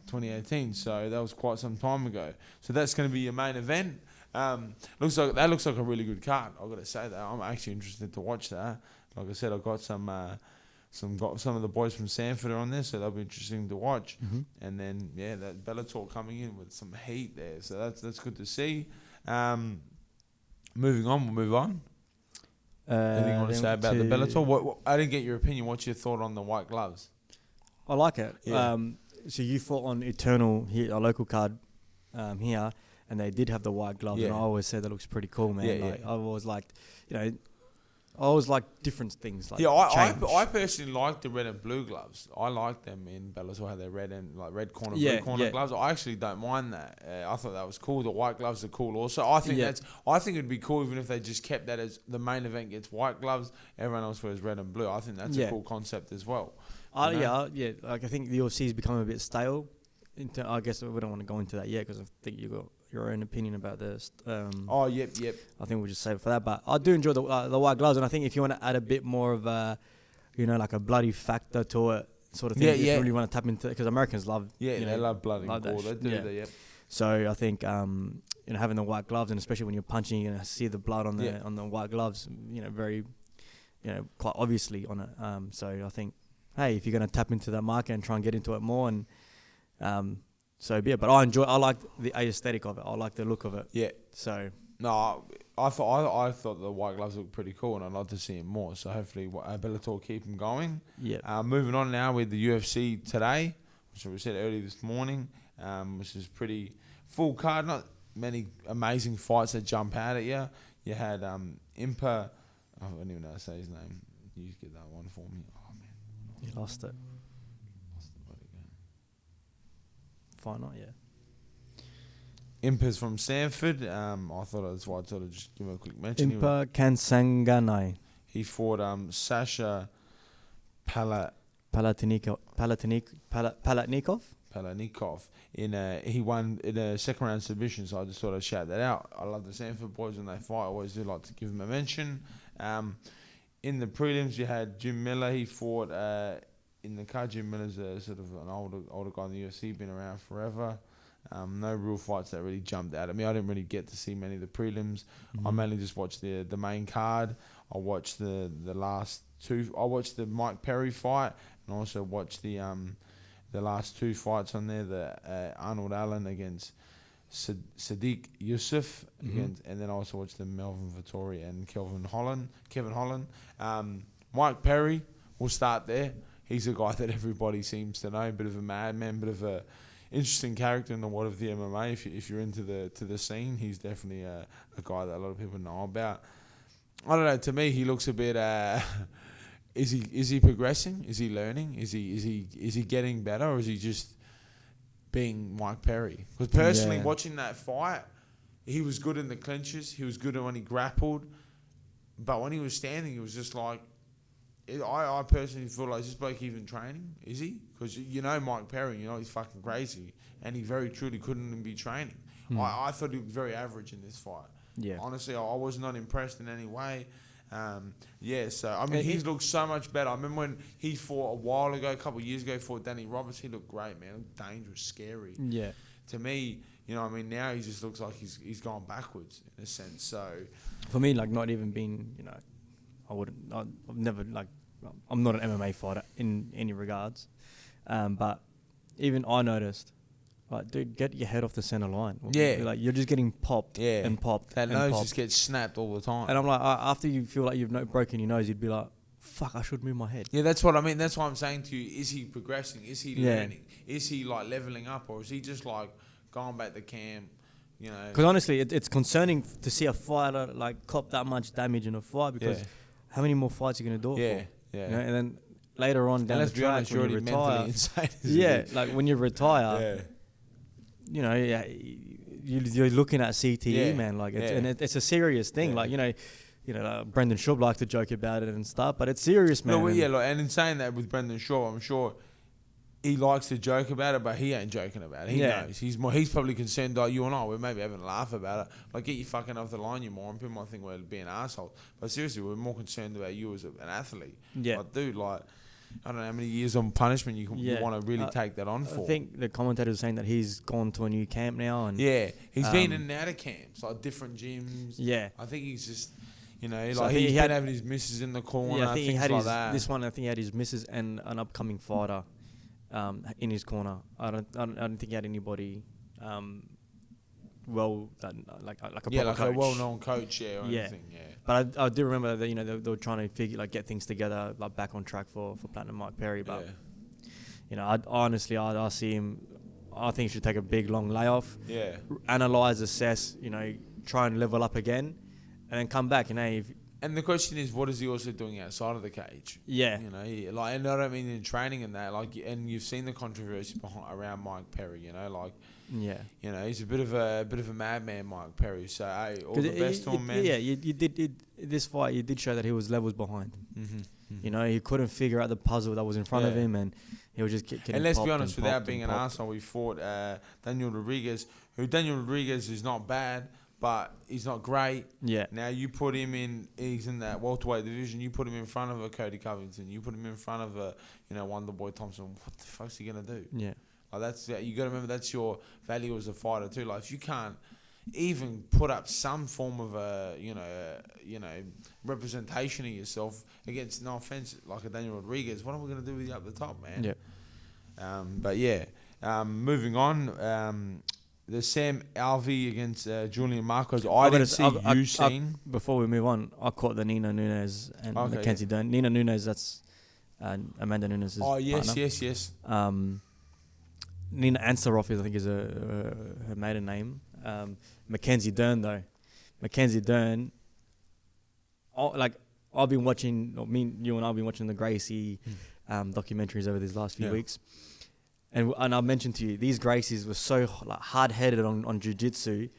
2018. So that was quite some time ago. So that's going to be your main event. Looks like a really good card. I've got to say that. I'm actually interested to watch that. Like I said, I've got some of the boys from Sanford are on there, so that'll be interesting to watch. And then that Bellator coming in with some heat there. So that's good to see. We'll move on. Anything you want to say about the Bellator? What, I didn't get your opinion. What's your thought on the white gloves? I like it. Yeah. So you fought on Eternal here, a local card here, and they did have the white gloves, and I always said that looks pretty cool, man. I always liked, I always like different things. Like I personally like the red and blue gloves. I like them in Bellator, how they're red and red corner, blue corner gloves. I actually don't mind that. I thought that was cool. The white gloves are cool also. I think it'd be cool even if they just kept that as the main event gets white gloves, everyone else wears red and blue. I think that's a cool concept as well. Like I think the UFC has become a bit stale. I guess we don't want to go into that yet because I think you got your own opinion about this. Yep. I think we'll just save it for that. But I do enjoy the white gloves, and I think if you want to add a bit more of a, like a bloody factor to it, sort of thing, if you really want to tap into it, because Americans love, they love bloody gore. They do that. Yep. So I think having the white gloves, and especially when you're punching, you're gonna see the blood on the white gloves. Very, quite obviously on it. So I think, hey, if you're gonna tap into that market and try and get into it more and so be it. But I like the aesthetic of it. I like the look of it. Yeah. So no, I thought the white gloves looked pretty cool, and I'd love to see him more. So hopefully, Bellator keep him going. Yeah. Moving on now with the UFC today, which we said earlier this morning, which is pretty full card. Not many amazing fights that jump out at you. You had Impa. I don't even know how to say his name. You get that one for me. Oh man, you lost it. Fine, not Impa's from Sanford. I thought that's why I thought I'd just give him a quick mention. Impa Kansanganai. He fought Sasha Palatnikov. He won in a second round submission, so I just thought I'd shout that out. I love the Sanford boys when they fight. I always do like to give them a mention. In the prelims, you had Jim Miller. He fought in the card. Jim Miller's sort of an older guy in the UFC, been around forever. No real fights that really jumped out at me. I didn't really get to see many of the prelims. I mainly just watched the main card. I watched the last two. I watched the Mike Perry fight, and I also watched the last two fights on there. The Arnold Allen against Siddique Youssef against, and then I also watched the Melvin Vettori and Kevin Holland. Mike Perry, we'll start there. He's a guy that everybody seems to know, a bit of a madman, bit of a interesting character in the world of the MMA. If you're into the scene, he's definitely a guy that a lot of people know about. I don't know. To me, he looks a bit. Is he progressing? Is he learning? Is he getting better, or is he just being Mike Perry? Because personally, watching that fight, he was good in the clinches. He was good when he grappled, but when he was standing, he was just like. I personally feel like, is this bloke even training? Is he? Because you know Mike Perry, you know he's fucking crazy, and he very truly couldn't even be training. I thought he was very average in this fight. Yeah. Honestly, I was not impressed in any way. So I mean, he's looked so much better. I remember when he fought a while ago, a couple of years ago, fought Danny Roberts. He looked great, man. He looked dangerous, scary. Yeah. To me, you know, I mean, now he just looks like he's gone backwards in a sense. So for me, like not even being, you know. I've never, like, I'm not an MMA fighter in any regards. But even I noticed, like, dude, get your head off the center line. Yeah. Like, you're just getting popped and popped. That nose just gets snapped all the time. And I'm like, after you feel like you've broken your nose, you'd be like, fuck, I should move my head. Yeah, that's what I mean. That's why I'm saying to you, is he progressing? Is he learning? Is he, like, leveling up? Or is he just, like, going back to camp? You know? Because honestly, it's concerning to see a fighter, like, cop that much damage in a fight because... Yeah. How many more fights are you going to do it for? Yeah. You know, and then later on down the track, when you retire... like when you retire, you know, you're looking at CTE, man. Like, it's a serious thing. Like, you know, Brendan Schaub likes to joke about it and stuff, but it's serious, man. No, and in saying that with Brendan Schaub, I'm sure... He likes to joke about it, but he ain't joking about it. He knows. He's probably concerned like you and I. We're maybe having a laugh about it. Like, get you fucking off the line, you moron. People might think we're being assholes. But seriously, we're more concerned about you as an athlete. Yeah. Like, dude, like, I don't know how many years on punishment you want to really take that on for. I think the commentator was saying that he's gone to a new camp now. And he's been in and out of camps, like different gyms. Yeah. I think he's just... You know, so like he's been having his misses in the corner, I think things he had like that. This one, I think he had his misses and an upcoming fighter. In his corner, I don't think he had anybody, like a proper coach. A well-known coach, or anything, But I do remember that, you know, they were trying to get things together, like back on track for Platinum Mike Perry. But you know, I see him. I think he should take a big long layoff. Yeah. Analyze, assess. You know, try and level up again, and then come back. You know. And the question is, what is he also doing outside of the cage? Yeah, you know, and I don't mean in training and that, like, and you've seen the controversy around Mike Perry, you know, like, you know, he's a bit of a madman, Mike Perry. So, hey, all the best to him, man. Yeah, you did this fight. You did show that he was levels behind. You know, he couldn't figure out the puzzle that was in front of him, and he was just getting. And let's be honest, without being an arsehole, we fought Daniel Rodriguez, is not bad. But he's not great. Yeah. Now you put him in. He's in that welterweight division. You put him in front of a Cody Covington. You put him in front of a, you know, Wonderboy Thompson. What the fuck's he gonna do? Yeah. Like that's you got to remember that's your value as a fighter too. Like if you can't even put up some form of a representation of yourself against, no offense, like a Daniel Rodriguez, what am I gonna do with you up the top, man? Yeah. Moving on. The Sam Alvey against Julian Marcos. I didn't see before we move on, I caught the Nina Nunes and Mackenzie Dern. Nina Nunes, that's Amanda Nunes' partner. Yes. Nina Ansaroff, I think, is her maiden name. Mackenzie Dern, though. Mackenzie Dern, I've been watching, you and I have been watching the Gracie documentaries over these last few weeks. And I mentioned to you, these Gracies were so hard-headed on jiu-jitsu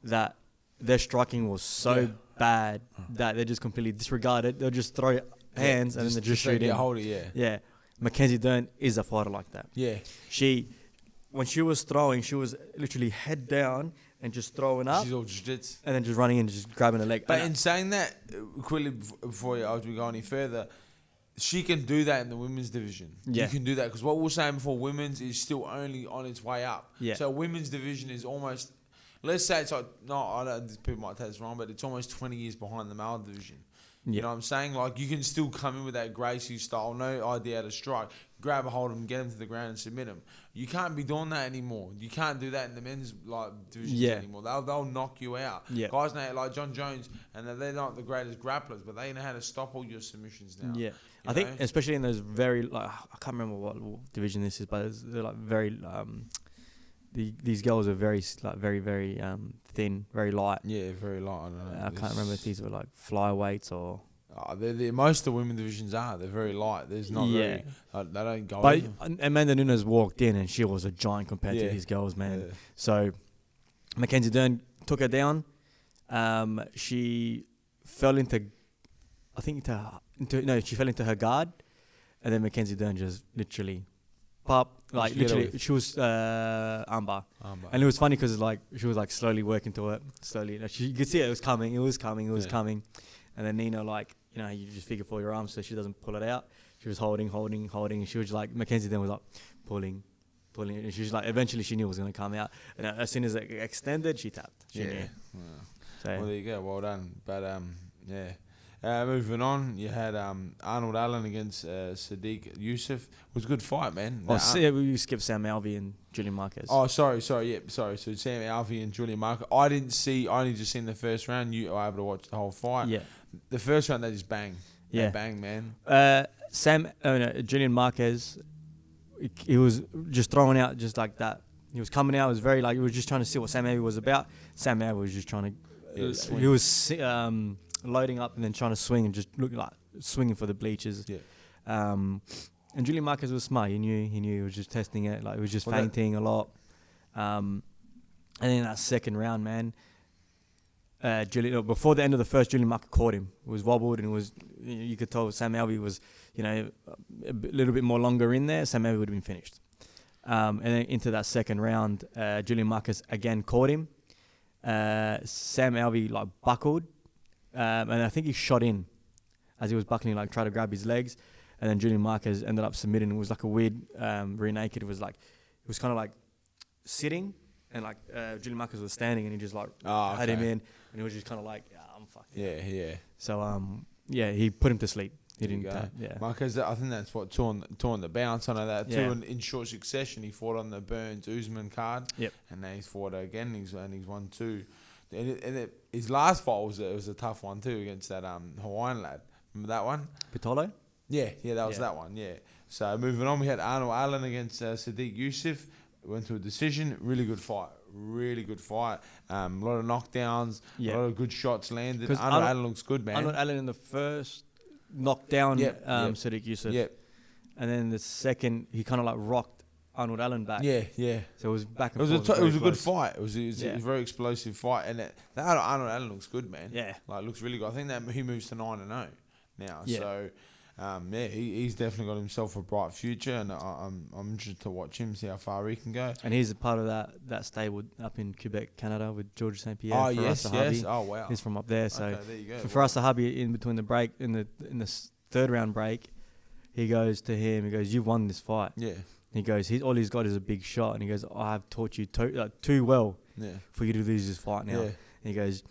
that their striking was so bad that they just completely disregard it. They'll just throw hands and then they just shoot in. Yeah. Mackenzie Dern is a fighter like that. Yeah. When she was throwing, she was literally head down and just throwing up. She's all jiu-jitsu. And then just running and just grabbing a leg. But in saying that, quickly before we go any further, she can do that in the women's division. Yeah. You can do that because what we were saying before, women's is still only on its way up. Yeah. So women's division is almost, let's say it's like, people might take this wrong, but it's almost 20 years behind the male division. You know what I'm saying? Like, you can still come in with that Gracie style, no idea how to strike, grab a hold of him, get him to the ground and submit him. You can't be doing that anymore. You can't do that in the men's divisions anymore. They'll knock you out. Yeah. Guys now like John Jones, and they're not the greatest grapplers, but they know how to stop all your submissions now. Yeah. I think especially in those very, like, I can't remember what division this is, but they're like very these girls are very very thin, very light. Yeah, very light. I don't know. I can't remember if these were like flyweights or. Most of the women divisions are. They're very light. There's not very. They don't go. But Amanda Nunes walked in and she was a giant compared to these girls, man. Yeah. So Mackenzie Dern took her down. She fell into, she fell into her guard, and then Mackenzie Dern just literally pop. Like, literally, she was armbar. And it was funny because like she was like slowly working to it, slowly. Like, you could see it was coming. And then Nina, like, you know, you just figure for your arm so she doesn't pull it out. She was holding. She was like, Mackenzie then was like pulling. And she was like, eventually she knew it was going to come out. And as soon as it extended, she tapped. She knew. So, well, there you go. Well done. But, moving on, you had Arnold Allen against Siddique Youssef. It was a good fight, man. We skipped Sam Alvey and Julian Marquez. Oh, sorry. So Sam Alvey and Julian Marquez. I only just seen the first round. You were able to watch the whole fight. Yeah. The first round, they just bang. Yeah. They bang, man. Julian Marquez, he was just throwing out just like that. He was coming out. It was very like, he was just trying to see what Sam Alvey was about. Sam Alvey was just trying to... he was loading up and then trying to swing and just look like swinging for the bleachers. Yeah. And Julian Marquez was smart. He knew he was just testing it. Like, he was just feinting a lot. And then that second round, man, before the end of the first, Julian Marquez caught him. It was wobbled, and you could tell Sam Alvey was, a little bit more longer in there. Sam Alvey would have been finished. And then into that second round, Julian Marquez again caught him. Sam Alvey like buckled, and I think he shot in as he was buckling, like trying to grab his legs. And then Julian Marquez ended up submitting. It was like a weird rear naked. It was kind of like sitting, and like Julian Marquez was standing, and he just like had him in, and he was just kind of like, I'm fucking. Yeah. So he put him to sleep. He didn't. Marquez, I think that's what torn the bounce. I know that too. In short succession, he fought on the Burns Usman card. Yep. And now he's fought again. He's won two. His last fight was a tough one too against that Hawaiian lad. Remember that one? Pitolo? Yeah, that was that one. Yeah. So moving on, we had Arnold Allen against Siddique Youssef. Went to a decision. Really good fight. A lot of knockdowns. A lot of good shots landed. Arnold Allen looks good, man. Arnold Allen in the first knocked down Siddique Youssef. Yep. And then the second, he kind of like rocked Arnold Allen back. Yeah. So it was back and forth. It was a good fight. It was a very explosive fight. And that Arnold Allen looks good, man. Yeah. Like, looks really good. I think that he moves to 9-0 now. Yeah. So, he's definitely got himself a bright future, and I'm interested to watch him, see how far he can go. And he's a part of that stable up in Quebec, Canada, with George St. Pierre. Oh, yes. Oh, wow. He's from up there. So okay, there you go. For us, Sahabi, in between the break, in the third round break, he goes to him. He goes, "You've won this fight." Yeah. He goes, all he's got is a big shot, and he goes, "I have taught you too well for you to lose this fight now." Yeah. And he goes,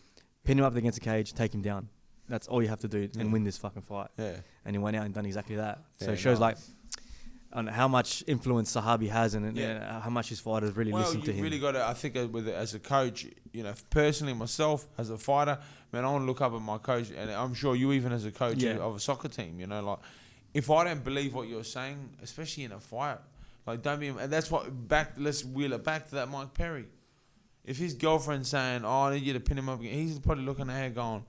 "Pin him up against the cage, take him down. That's all you have to do and win this fucking fight." Yeah. And he went out and done exactly that. So it shows like on how much influence Sahabi has and how much his fighters really listen to him. Well, you really got to, I think, as a coach, personally myself, as a fighter, man, I want to look up at my coach, and I'm sure you even as a coach of a soccer team, like, if I don't believe what you're saying, especially in a fight, like, don't be, and that's what, let's wheel it back to that Mike Perry. If his girlfriend's saying, I need you to pin him up again, he's probably looking at her going,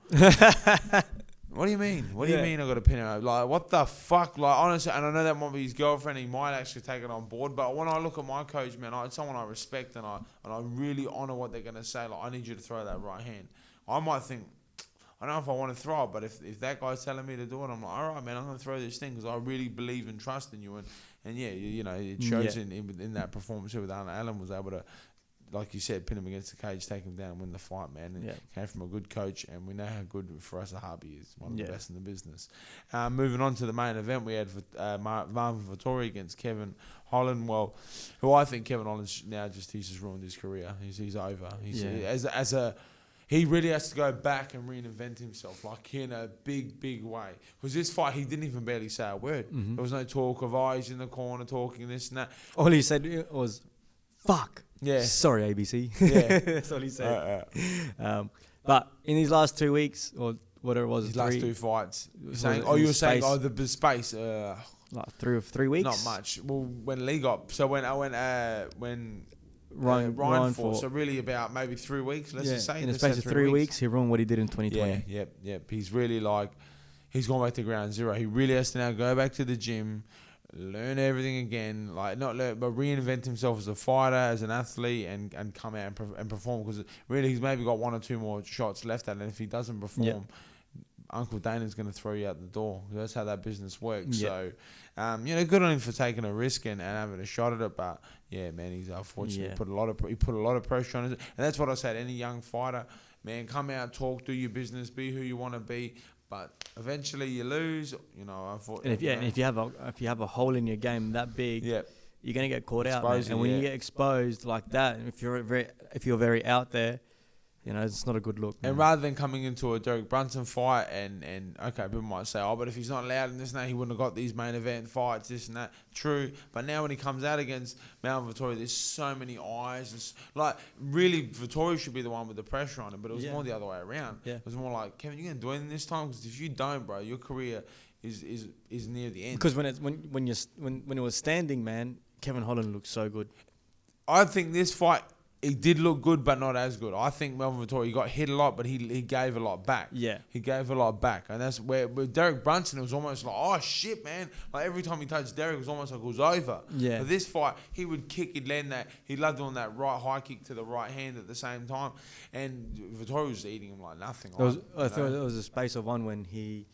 what do you mean? What do you mean I got to pin him up? Like, what the fuck? Like, honestly, and I know that might be his girlfriend, he might actually take it on board, but when I look at my coach, man, it's someone I respect, and I really honour what they're going to say. Like, I need you to throw that right hand. I might think, I don't know if I want to throw it, but if that guy's telling me to do it, I'm like, all right, man, I'm going to throw this thing because I really believe and trust in you. And it shows in that performance here with Arnold Allen was able to, like you said, pin him against the cage, take him down, and win the fight, man. And came from a good coach, and we know how good Firas Zahabi is, one of the best in the business. Moving on to the main event, we had Marvin Vettori against Kevin Holland. Well, who I think Kevin Holland's now he's just ruined his career. He's over. he really has to go back and reinvent himself, like in a big, big way. Because this fight, he didn't even barely say a word. Mm-hmm. There was no talk of eyes in the corner talking this and that. All he said was, "Fuck." Yeah. Sorry, ABC. Yeah. That's all he said. But in these last 2 weeks, or whatever it was, His last 2 fights. Saying, in you were saying, space. the space. Like 3 weeks. Not much. Well, when Lee got, so when Ryan fought, so really about maybe 3 weeks. Let's just say in the space of 3 weeks, he ruined what he did in 2020. Yeah. He's really like, he's gone back to ground zero. He really has to now go back to the gym, learn everything again, like not learn, but reinvent himself as a fighter, as an athlete, and come out and perform. Because really, he's maybe got 1 or 2 more shots left at it. And if he doesn't perform, Uncle Dana's going to throw you out the door. That's how that business works. So, good on him for taking a risk and having a shot at it. But yeah, man, he's unfortunately put a lot of pressure on it. And that's what I said. Any young fighter, man, come out, talk, do your business, be who you want to be. But eventually, you lose. And if you have a hole in your game that big, you're going to get caught out. Man. And when you get exposed like that, if you're very out there, it's not a good look. Man. And rather than coming into a Derek Brunson fight and okay, people might say, but if he's not allowed in this and that, he wouldn't have got these main event fights, this and that. True. But now when he comes out against Melvin Vettori, there's so many eyes. Like, really, Vettori should be the one with the pressure on him, but it was more the other way around. Yeah. It was more like, Kevin, you're going to do anything this time? Because if you don't, bro, your career is near the end. Because when it was standing, man, Kevin Holland looked so good. I think this fight, he did look good, but not as good. I think Melvin Vettori, he got hit a lot, but he gave a lot back. Yeah. He gave a lot back. And that's where with Derek Brunson, it was almost like, oh, shit, man. Like, every time he touched Derek, it was almost like it was over. Yeah. But this fight, he would kick, he'd land that. He loved doing that right high kick to the right hand at the same time. And Vettori was eating him like nothing. I thought there was a space of one when he,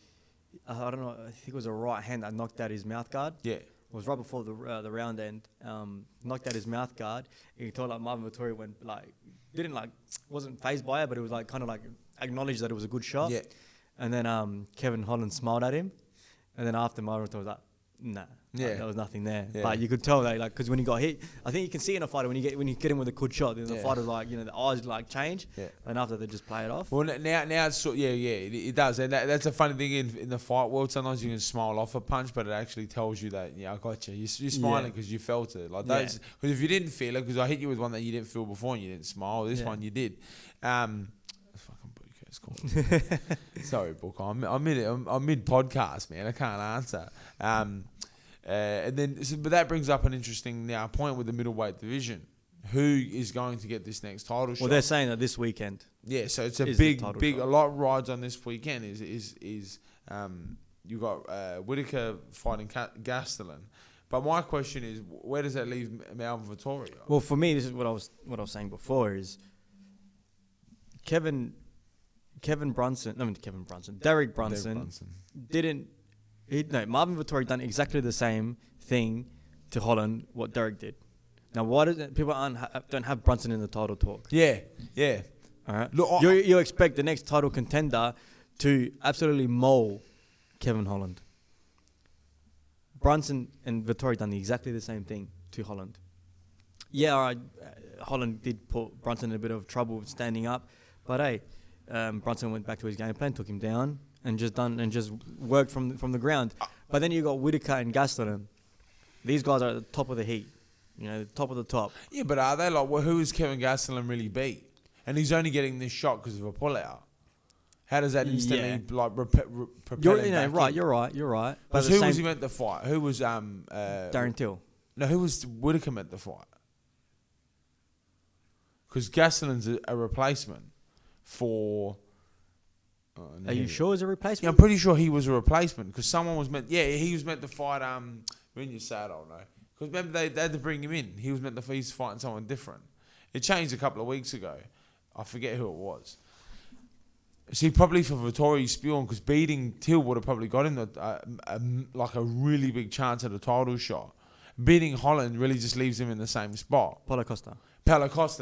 I don't know, I think it was a right hand that knocked out his mouth guard. Yeah. It was right before the round end. Knocked out his mouth guard. He told like Marvin Vettori wasn't fazed by it, but it was like kind of like acknowledged that it was a good shot. Yeah. And then Kevin Holland smiled at him, and then after Marvin Vettori was like, nah. Yeah. There was nothing there. Yeah. But you could tell that, like, because when he got hit, I think you can see in a fighter when you get him with a good shot, then the fighter's like, the eyes like change, and after they just play it off. Well, now it's it does, and that's a funny thing in the fight world. Sometimes you can smile off a punch, but it actually tells you that I got you. You're smiling because you felt it. Like because if you didn't feel it, because I hit you with one that you didn't feel before and you didn't smile. This one you did. Fucking It's called. Sorry, Booker. I'm mid podcast, man. I can't answer. And then, but that brings up an interesting point with the middleweight division. Who is going to get this next title shot? Well, they're saying that this weekend. Yeah, so it's a big. A lot rides on this weekend. You got Whittaker fighting Gastelum. But my question is, where does that leave Melvin Vettori? Well, for me, this is what I was saying before is Derek Brunson didn't. Marvin Vettori done exactly the same thing to Holland what Derek did. Now, why people don't have Brunson in the title talk? Yeah. All right. Look, you expect the next title contender to absolutely maul Kevin Holland. Brunson and Vettori done exactly the same thing to Holland. Yeah, all right, Holland did put Brunson in a bit of trouble with standing up, but hey, Brunson went back to his game plan, took him down, and just worked from the ground. But then you got Whittaker and Gastelum. These guys are at the top of the heat, the top of the top. Yeah, but are they like? Well, who is Kevin Gastelum really beat? And he's only getting this shot because of a pullout. How does that instantly propel him back right? in? You're right. But who was he meant to fight? Who was Darren Till? No, who was Whittaker meant to fight? Because Gastelum's a replacement for. Are you sure it's a replacement? Yeah, I'm pretty sure he was a replacement because someone was meant. Yeah, he was meant to fight. When you say it, I don't know. Because remember they had to bring him in. He was meant to he's fighting someone different. It changed a couple of weeks ago. I forget who it was. See, probably for Vettori's spiel, because beating Till would have probably got him like a really big chance at a title shot. Beating Holland really just leaves him in the same spot. Paulo Costa,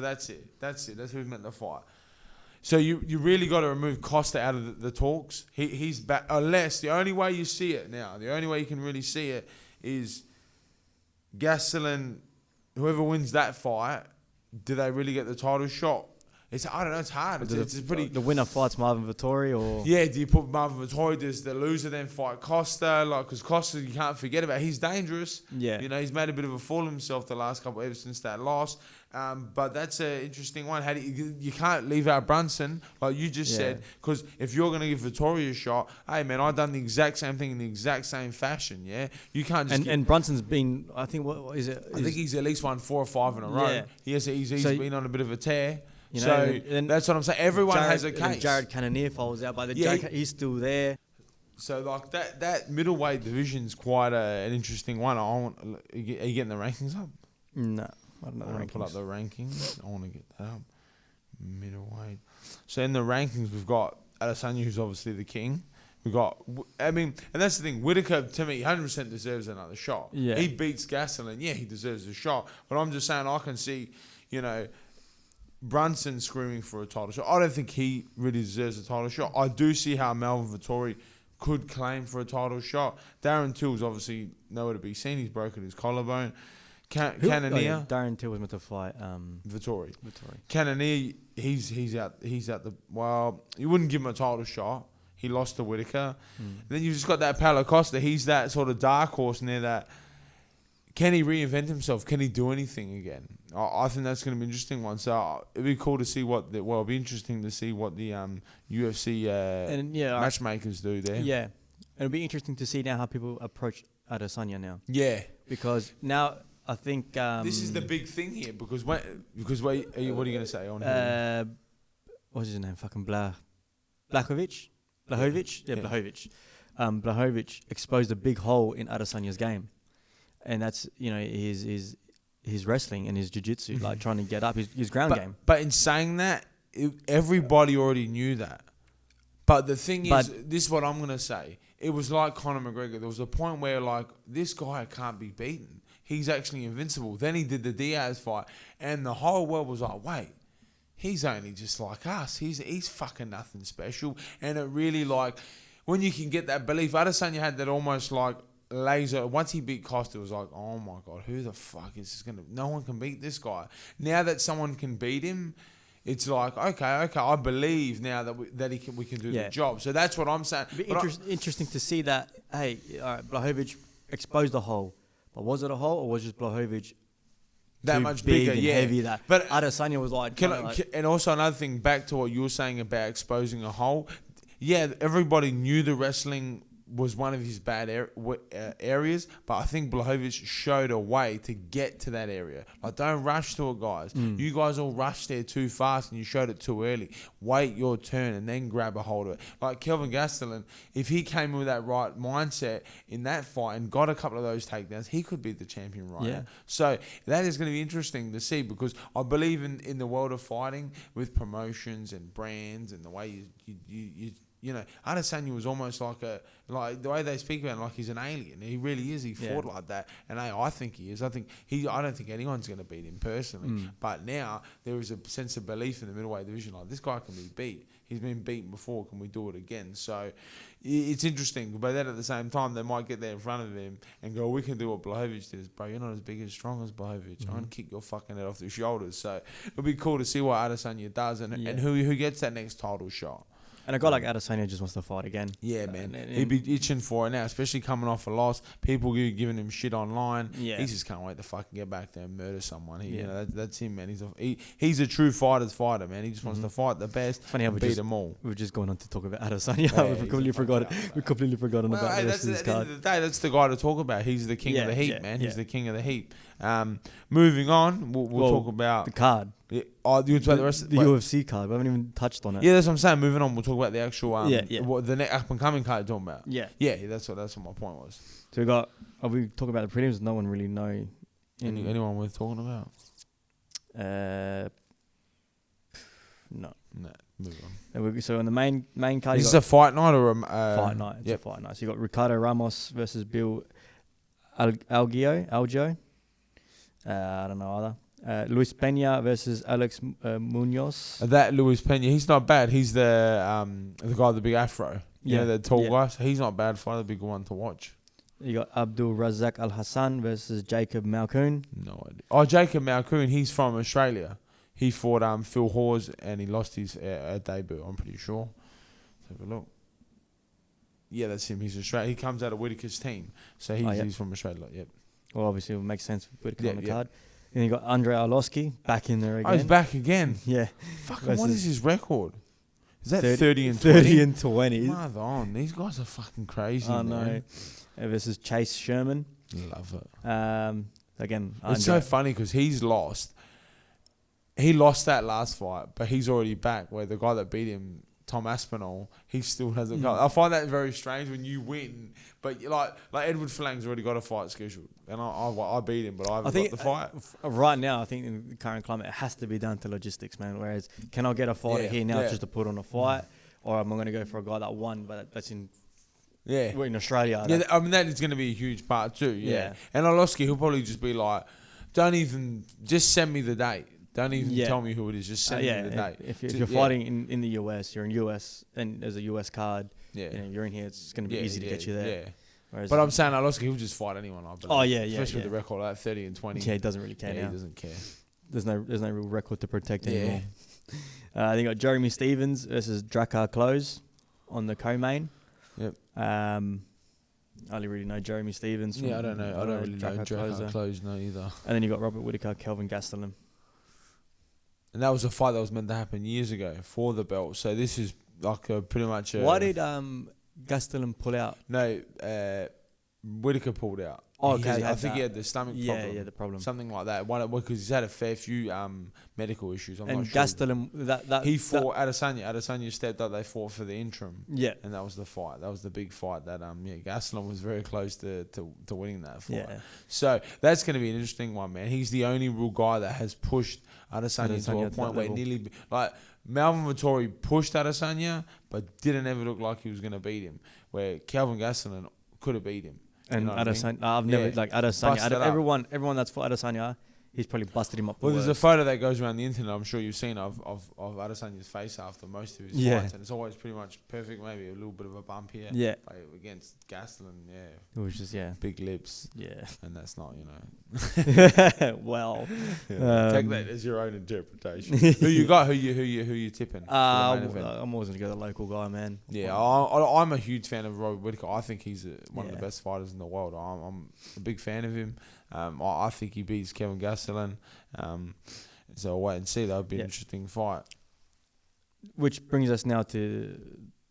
that's it. That's who's meant to fight. So you really got to remove Costa out of the talks. He's back. Unless the only way you see it now, the only way you can really see it is Gastelum. Whoever wins that fight, do they really get the title shot? I don't know. It's hard. It's pretty. The winner fights Marvin Vettori, or Yeah, do you put Marvin Vettori? Does the loser then fight Costa? Like, because Costa, you can't forget about. He's dangerous. Yeah. You know, he's made a bit of a fool of himself the last couple ever since that loss. But that's an interesting one. How do you can't leave out Brunson, like you just said, because if you're going to give Vettori a shot, hey man, I've done the exact same thing in the exact same fashion. Yeah, you can't just. And Brunson's been, I think, what is it? I think he's at least won 4 or 5 in a row. Yeah. He's been on a bit of a tear. You know, so and that's what I'm saying. Everyone has a case. Jared Cannonier falls out, but he's still there. So like that middleweight division's quite an interesting one. Are you getting the rankings up? No, I don't know. I want to pull up the rankings. I want to get that up. Middleweight. So in the rankings, we've got Adesanya, who's obviously the king. We've got, and that's the thing. Whittaker, to me, 100% deserves another shot. Yeah. He beats Gastelum. Yeah, he deserves a shot. But I'm just saying, I can see, Brunson screaming for a title shot. I don't think he really deserves a title shot. I do see how Melvin Vettori could claim for a title shot. Darren Till's obviously nowhere to be seen. He's broken his collarbone. Cannonier. Darren Till was meant to fight Vettori. Cannonier, he's out the. Well, you wouldn't give him a title shot. He lost to Whittaker. Then you've just got that Paulo Costa. He's that sort of dark horse near that. Can he reinvent himself? Can he do anything again? I think that's going to be an interesting one. So it'd be cool to see it'd be interesting to see what the UFC matchmakers do there. Yeah. It'll be interesting to see now how people approach Adesanya now. Yeah. Because now I think... this is the big thing here because what are you going to say on what's his name? Fucking Blachowicz? Blachowicz? Yeah, Blachowicz. Blachowicz exposed a big hole in Adesanya's game. And that's, his wrestling and his jiu-jitsu, like trying to get up his ground game. But in saying that, everybody already knew that. But the thing is, this is what I'm going to say. It was like Conor McGregor. There was a point where, like, this guy can't be beaten. He's actually invincible. Then he did the Diaz fight. And the whole world was like, wait, he's only just like us. He's fucking nothing special. And it really, like, when you can get that belief, Adesanya had that almost like, laser. Once he beat Costa, it was like, oh my god, who the fuck is this gonna? No one can beat this guy. Now that someone can beat him, it's like okay, I believe now that we can do the job. So that's what I'm saying. Interesting to see that. Hey, Blachowicz exposed the hole, but was it a hole or was just Blachowicz that much bigger, and heavy? But Adesanya was like, and also another thing, back to what you were saying about exposing a hole. Yeah, everybody knew the wrestling was one of his bad areas, but I think Blachowicz showed a way to get to that area. Like, don't rush to it, guys. You guys all rushed there too fast and you showed it too early. Wait your turn and then grab a hold of it. Like Kelvin Gastelum, if he came with that right mindset in that fight and got a couple of those takedowns, he could be the champion now. So that is going to be interesting to see because I believe in the world of fighting with promotions and brands and the way you Adesanya was almost like the way they speak about him, like he's an alien. He really is. He fought like that, and I think he is. I don't think anyone's going to beat him personally. But now there is a sense of belief in the middleweight division. Like this guy can be beat. He's been beaten before. Can we do it again? So it's interesting. But then at the same time, they might get there in front of him and go, "We can do what Blachowicz did." Bro, you're not as big as strong as Blachowicz. I'm gonna kick your fucking head off the shoulders. So it'll be cool to see what Adesanya does and who gets that next title shot. And a guy like Adesanya just wants to fight again. Yeah, man. He'd be itching for it now, especially coming off a loss. People giving him shit online. Yeah. He just can't wait to fucking get back there and murder someone. That's him, man. He's a true fighter's fighter, man. He just wants to fight the best. Funny how beat them all. We've just gone on to talk about Adesanya. We've completely forgotten about the rest of this card. At the end of the day, that's the guy to talk about. He's the king of the heat, man. He's the king of the heat. Moving on, we'll talk about the card. You want to talk about the rest of the UFC card? We haven't even touched on it. Yeah, that's what I'm saying. Moving on, we'll talk about the actual what the next up and coming card you're talking about. Yeah, that's what my point was. So are we talking about the prelims? No one really know. Anyone worth talking about? No. Move on. So on the main card, is this a fight night or a fight night? It's a fight night. So you got Ricardo Ramos versus Bill Algio. I don't know either. Luis Pena versus Alex Munoz. That Luis Pena, he's not bad. He's the guy with the big afro. The tall guy. So he's not bad. Fight the big one to watch. You got Abdul Razak Al-Hassan versus Jacob Malkoon. No idea. Oh, Jacob Malkoon, he's from Australia. He fought Phil Hawes and he lost his debut, I'm pretty sure. Let's have a look. Yeah, that's him. He's Australian. He comes out of Whittaker's team. So he's from Australia. Yep. Well, obviously, it makes sense with Whittaker on the card. Then you got Andrei Arlovski back in there again. Oh, he's back again. Yeah. Fucking, what is his record? Is that 30 and 20? 30 and 20. Mother on. These guys are fucking crazy, I man. know. Versus Chase Sherman. Love it. Again, it's so funny because he's lost. He lost that last fight, but he's already back. Where the guy that beat him, Tom Aspinall, he still hasn't got. I find that very strange when you win, but like Edward Flang's already got a fight scheduled, and I beat him, but I haven't got the fight. Right now, I think in the current climate, it has to be down to logistics, man. Whereas, can I get a fighter here now just to put on a fight, or am I going to go for a guy that won, but that's in Australia? Yeah, I mean that is going to be a huge part too. Yeah, and Arlovski, he'll probably just be like, just send me the date. Don't even tell me who it is. Just send me the date. If you're fighting in the US, you're in US, and there's a US card. Yeah, you're in here. It's going to be easy to get you there. Yeah. But I'm saying Arlovski, he'll just fight anyone. I believe. Oh yeah, especially with the record like 30 and 20. Yeah, he doesn't really care now. He doesn't care. There's no real record to protect anymore. Then you got Jeremy Stevens versus Drakkar Klose on the co-main. Yep. I only really know Jeremy Stevens. I don't know. I don't really know Drakkar Klose either. And then you got Robert Whittaker, Kelvin Gastelum. And that was a fight that was meant to happen years ago for the belt. So this is like pretty much. Why did Gastelum pull out? No, Whittaker pulled out. Oh, I think he had the stomach problem. Yeah, the problem. Something like that. Because he's had a fair few medical issues. I'm not sure. And Gastelum, he fought Adesanya. Adesanya stepped up. They fought for the interim. Yeah. And that was the fight. That was the big fight. That Gastelum was very close to winning that fight. Yeah. So that's going to be an interesting one, man. He's the only real guy that has pushed Adesanya to a point where nearly like Melvin Vettori pushed Adesanya, but didn't ever look like he was going to beat him. Where Kelvin Gastelum could have beat him. And Adesanya, I've never Adesanya. Everyone that's fought Adesanya, he's probably busted him up. Well, there's a photo that goes around the internet. I'm sure you've seen of Adesanya's face after most of his fights, and it's always pretty much perfect. Maybe a little bit of a bump here. Yeah. Like against Gastelum, it was just big lips. Yeah. And that's not well. Take that as your own interpretation. Who you got? Who you tipping? I'm always gonna go the local guy, man. Yeah, I'm a huge fan of Robert Whittaker. I think he's one of the best fighters in the world. I'm a big fan of him. I think he beats Kevin Gastelum. So I'll wait and see. That would be an interesting fight. Which brings us now to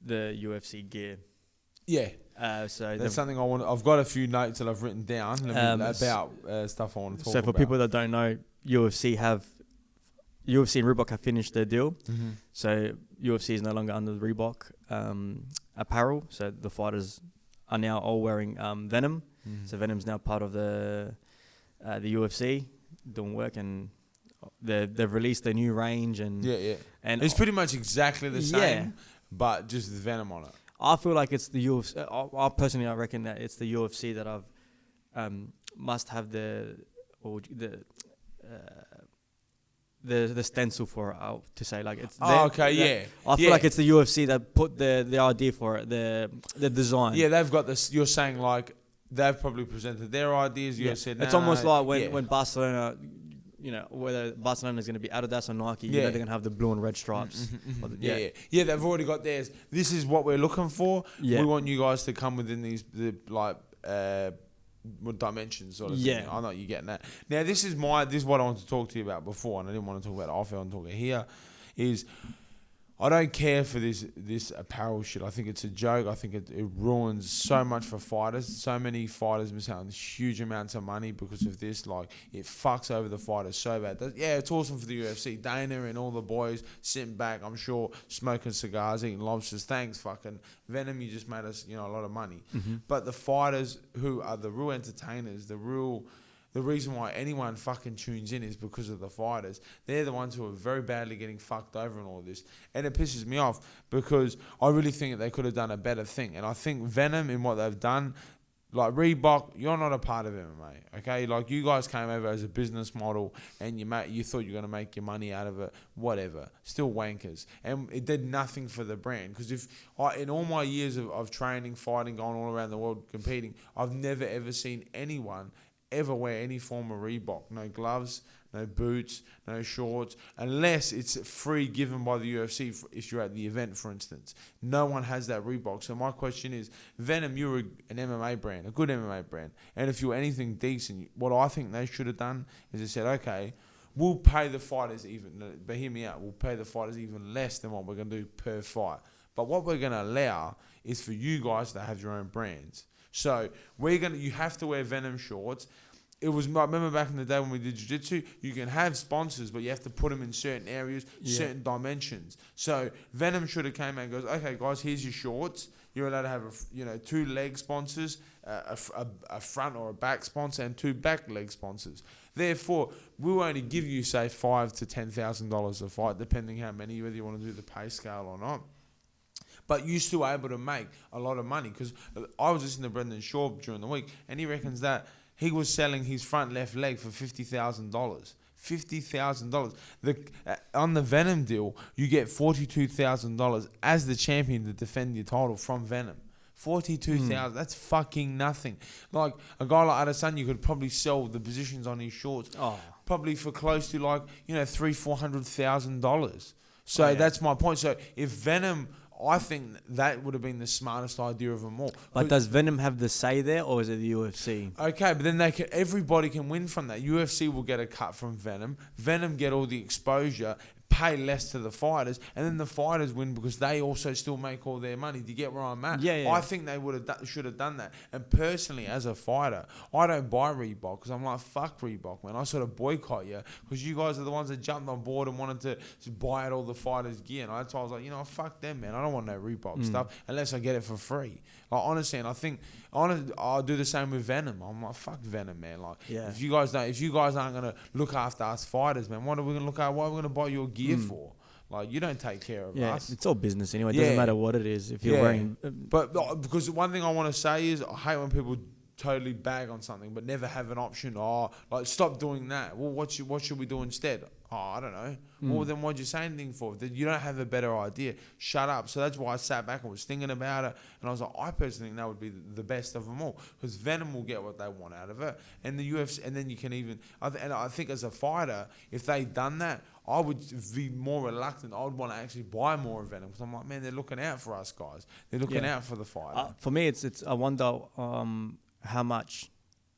the UFC gear. Yeah. So that's something I want. I've got a few notes that I've written down about stuff I want to talk about. So for people that don't know, UFC and Reebok have finished their deal. Mm-hmm. So UFC is no longer under the Reebok apparel. So the fighters are now all wearing Venom. Mm-hmm. So Venom's now part of the UFC doing work, and they've released their new range and and it's pretty much exactly the same, but just with Venom on it. I feel like it's the UFC. I reckon that it's the UFC that I've must have the stencil for it, to say like it's. I feel like it's the UFC that put the idea for it, the design. Yeah, they've got this. You're saying like they've probably presented their ideas. You said it's almost like when Barcelona. Whether Barcelona is going to be Adidas or Nike, they're going to have the blue and red stripes. They've already got theirs. This is what we're looking for. Yeah. We want you guys to come within these dimensions sort of thing. I know you're getting that. Now this is what I want to talk to you about before, and I didn't want to talk about it off air. I want to talk about it here. Is I don't care for this apparel shit. I think it's a joke. I think it ruins so much for fighters. So many fighters miss out on huge amounts of money because of this. Like, it fucks over the fighters so bad. It's awesome for the UFC. Dana and all the boys sitting back, I'm sure, smoking cigars, eating lobsters. Thanks, fucking Venom. You just made us, a lot of money. Mm-hmm. But the fighters who are the real entertainers, the reason why anyone fucking tunes in is because of the fighters. They're the ones who are very badly getting fucked over in all this. And it pisses me off because I really think that they could have done a better thing. And I think Venom, in what they've done, like Reebok, you're not a part of MMA, okay? Like, you guys came over as a business model and you thought you were going to make your money out of it, whatever. Still wankers. And it did nothing for the brand. Because in all my years of training, fighting, going all around the world, competing, I've never ever seen anyone ever wear any form of Reebok. No gloves, no boots, no shorts, unless it's free given by the UFC if you're at the event, for instance. No one has that Reebok. So my question is, Venom, you're an MMA brand, a good MMA brand, and if you're anything decent, what I think they should have done is they said, okay, we'll pay the fighters even, but hear me out, we'll pay the fighters even less than what we're going to do per fight. But what we're going to allow is for you guys to have your own brands. So you have to wear Venom shorts. It was, I remember back in the day when we did jiu-jitsu, you can have sponsors, but you have to put them in certain areas, certain dimensions. So Venom should have came out and goes, okay, guys, here's your shorts. You're allowed to have, 2 leg sponsors, a front or a back sponsor, and 2 back leg sponsors. Therefore, we'll only give you, say, $5,000 to $10,000 a fight, depending how many, whether you want to do the pay scale or not. But you're still able to make a lot of money, because I was listening to Brendan Shaw during the week, and he reckons that he was selling his front left leg for $50,000. $50,000. On the Venom deal, you get $42,000 as the champion to defend your title from Venom. 42,000. That's fucking nothing. Like a guy like Al-Hassan, you could probably sell the positions on his shorts, probably for close to $300,000-$400,000. So that's my point. So if Venom, I think that would have been the smartest idea of them all. But does Venom have the say there, or is it the UFC? Okay, but then everybody can win from that. UFC will get a cut from Venom. Venom get all the exposure, pay less to the fighters, and then the fighters win because they also still make all their money. Do you get where I'm at? Yeah. I think they should have done that. And personally, as a fighter, I don't buy Reebok because I'm like, fuck Reebok, man. I sort of boycott you because you guys are the ones that jumped on board and wanted to buy out all the fighters' gear. And that's why I was like, fuck them, man. I don't want no Reebok stuff unless I get it for free. Like, honestly, and I think I'll do the same with Venom. I'm like, fuck Venom, man. Like, if you guys aren't gonna look after us fighters, man, what are we gonna look at? What are we gonna buy your gear for? Like, you don't take care of us. It's all business anyway. It doesn't matter what it is. If you're wearing, but because one thing I want to say is I hate when people totally bag on something but never have an option. Stop doing that. Well, what should we do instead? I don't know. Well, then why'd you say anything for? You don't have a better idea. Shut up. So that's why I sat back and was thinking about it. And I was like, I personally think that would be the best of them all. Because Venom will get what they want out of it. And the UFC, and then you can even, and I think as a fighter, if they'd done that, I would be more reluctant. I would want to actually buy more of Venom. Because I'm like, man, they're looking out for us guys. They're looking out for the fighter. For me, it's I wonder how much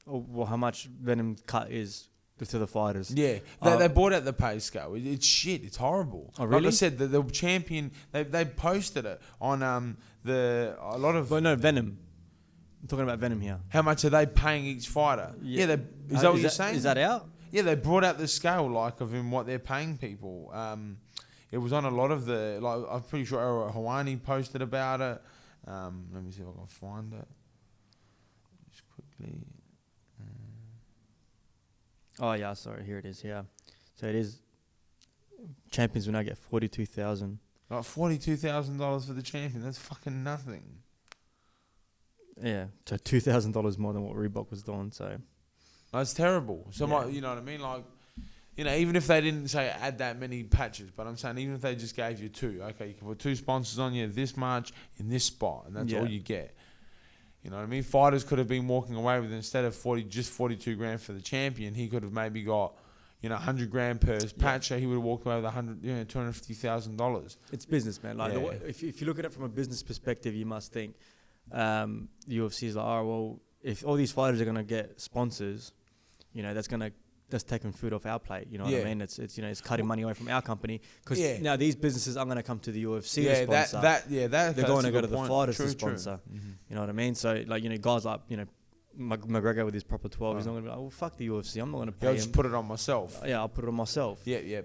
Venom cut is to the fighters. Yeah, they bought out the pay scale. It's shit. It's horrible. Oh, really? Like I said, the champion, they posted it on a lot of. But no, Venom. I'm talking about Venom here. How much are they paying each fighter? Yeah, is that what you're saying? Is that out? Yeah, they brought out the scale of in what they're paying people. It was on a lot of I'm pretty sure Hawani posted about it. Let me see if I can find it. Just quickly. Oh yeah, sorry. Here it is. Yeah, so it is. Champions will now get $42,000. Like $42,000 for the champion. That's fucking nothing. Yeah, so $2,000 more than what Reebok was doing. So that's terrible. So you know what I mean? Like, even if they didn't say add that many patches, but I'm saying even if they just gave you 2, okay, you can put 2 sponsors on you this much in this spot, and that's all you get. You know what I mean? Fighters could have been walking away with, instead of $42,000 for the champion, he could have maybe got, $100,000 per patch. So he would have walked away with $250,000. It's business, man. Like if you look at it from a business perspective, you must think the UFC is like, if all these fighters are gonna get sponsors, that's taking food off our plate. You know what I mean? It's cutting money away from our company because now these businesses are going to come to the UFC to sponsor. They're going to go to the fighters to sponsor. Mm-hmm. You know what I mean? So guys like McGregor with his proper 12, he's not going to be like, well, fuck the UFC. I'm not going to pay him. I'll just put it on myself. I'll put it on myself. Yeah.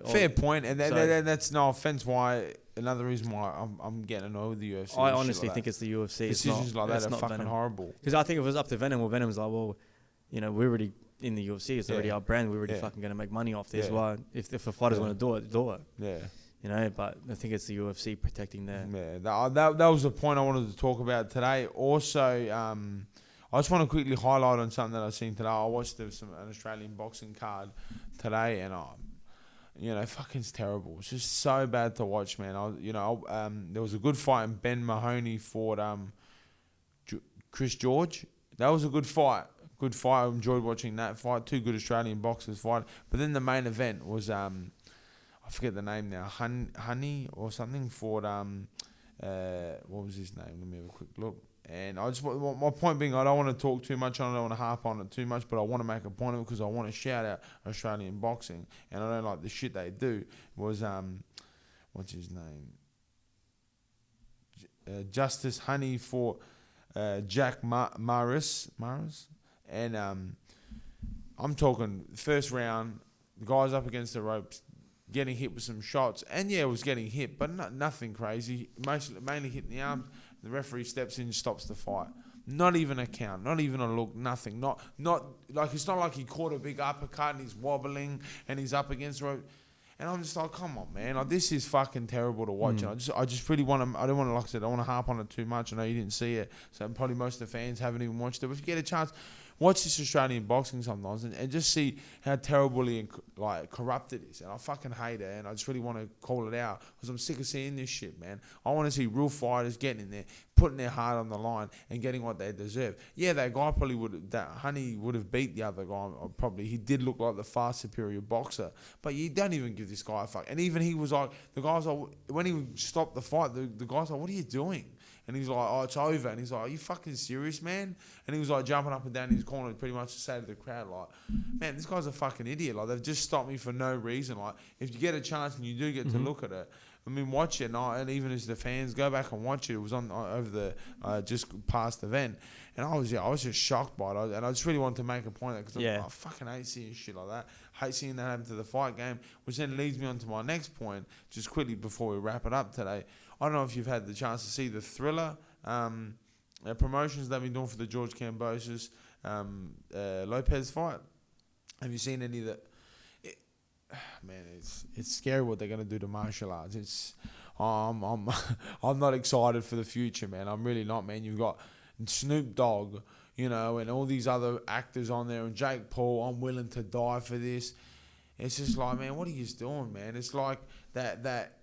Fair point, and that's no offense. Another reason why I'm getting annoyed with the UFC. I honestly think it's the UFC. Decisions like that are fucking Venom. Horrible. Because I think if it was up to Venom, Venom's like, we're already in the UFC, it's already our brand. We're already fucking going to make money off this. Why, if the fighters want to do it, do it. Yeah. But I think it's the UFC protecting their. Yeah, that was the point I wanted to talk about today. Also, I just want to quickly highlight on something that I've seen today. I watched an Australian boxing card today, and fucking it's terrible. It's just so bad to watch, man. There was a good fight, and Ben Mahoney fought Chris George. That was a good fight. good fight. I enjoyed watching that fight. 2 good Australian boxers fight. But then the main event was I forget the name now. Honey or something fought what was his name? Let me have a quick look. And I just my point being, I don't want to talk too much. I don't want to harp on it too much, but I want to make a point of it because I want to shout out Australian boxing, and I don't like the shit they do. Was what's his name? Justice Honey fought Jack Maris, and I'm talking first round. The guy's up against the ropes, getting hit with some shots, and it was getting hit, but nothing crazy. Mainly hitting the arms. The referee steps in, stops the fight. Not even a count, not even a look, nothing. Not like it's not like he caught a big uppercut and he's wobbling and he's up against the rope. And I'm just like, come on, man! Like this is fucking terrible to watch. And I just really want to. I don't want to, like I said, I don't want to harp on it too much. I know you didn't see it, so probably most of the fans haven't even watched it. But if you get a chance, watch this Australian boxing sometimes and just see how terribly corrupt it is. And I fucking hate it, and I just really want to call it out because I'm sick of seeing this shit, man. I want to see real fighters getting in there, putting their heart on the line and getting what they deserve. Yeah, that guy that Honey would have beat the other guy. Probably he did look like the far superior boxer, but you don't even give this guy a fuck. And even he was like, the guy's like, when he stopped the fight, the guy's like, what are you doing? And he's like, oh, it's over. And he's like, are you fucking serious, man? And he was like jumping up and down in his corner pretty much to say to the crowd, like, man, this guy's a fucking idiot. Like, they've just stopped me for no reason. Like, if you get a chance and you do get to look at it, I mean, watch it. And even as the fans, go back and watch it. It was on over the just past event. And I was just shocked by it. And I just really wanted to make a point of that because I fucking hate seeing shit like that. Hate seeing that happen to the fight game, which then leads me on to my next point, just quickly before we wrap it up today. I don't know if you've had the chance to see the Thriller promotions they've been doing for the George Kambosos Lopez fight. Have you seen any of that? Man, it's scary what they're gonna do to martial arts. I'm not excited for the future, man. I'm really not, man. You've got Snoop Dogg, and all these other actors on there, and Jake Paul. I'm willing to die for this. It's just like, man, what are you doing, man? It's like that.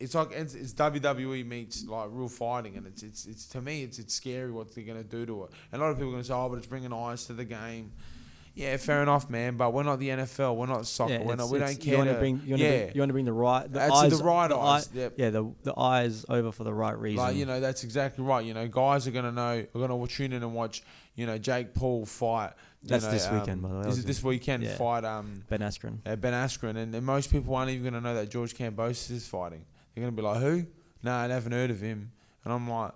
It's like it's WWE meets like real fighting, and it's to me it's scary what they're gonna do to it. And a lot of people are gonna say, oh, but it's bringing eyes to the game. Yeah, fair enough, man. But we're not the NFL. We're not soccer. We don't care. You want to bring the right. The eyes. Yep. Yeah, the eyes over for the right reason. Like that's exactly right. Guys are gonna tune in and watch. Jake Paul fight. That's this weekend, by the way. Is it this weekend? Yeah. Fight Ben Askren. Ben Askren, and most people aren't even gonna know that George Kambosos is fighting. They're going to be like, who? No, I haven't heard of him. And I'm like,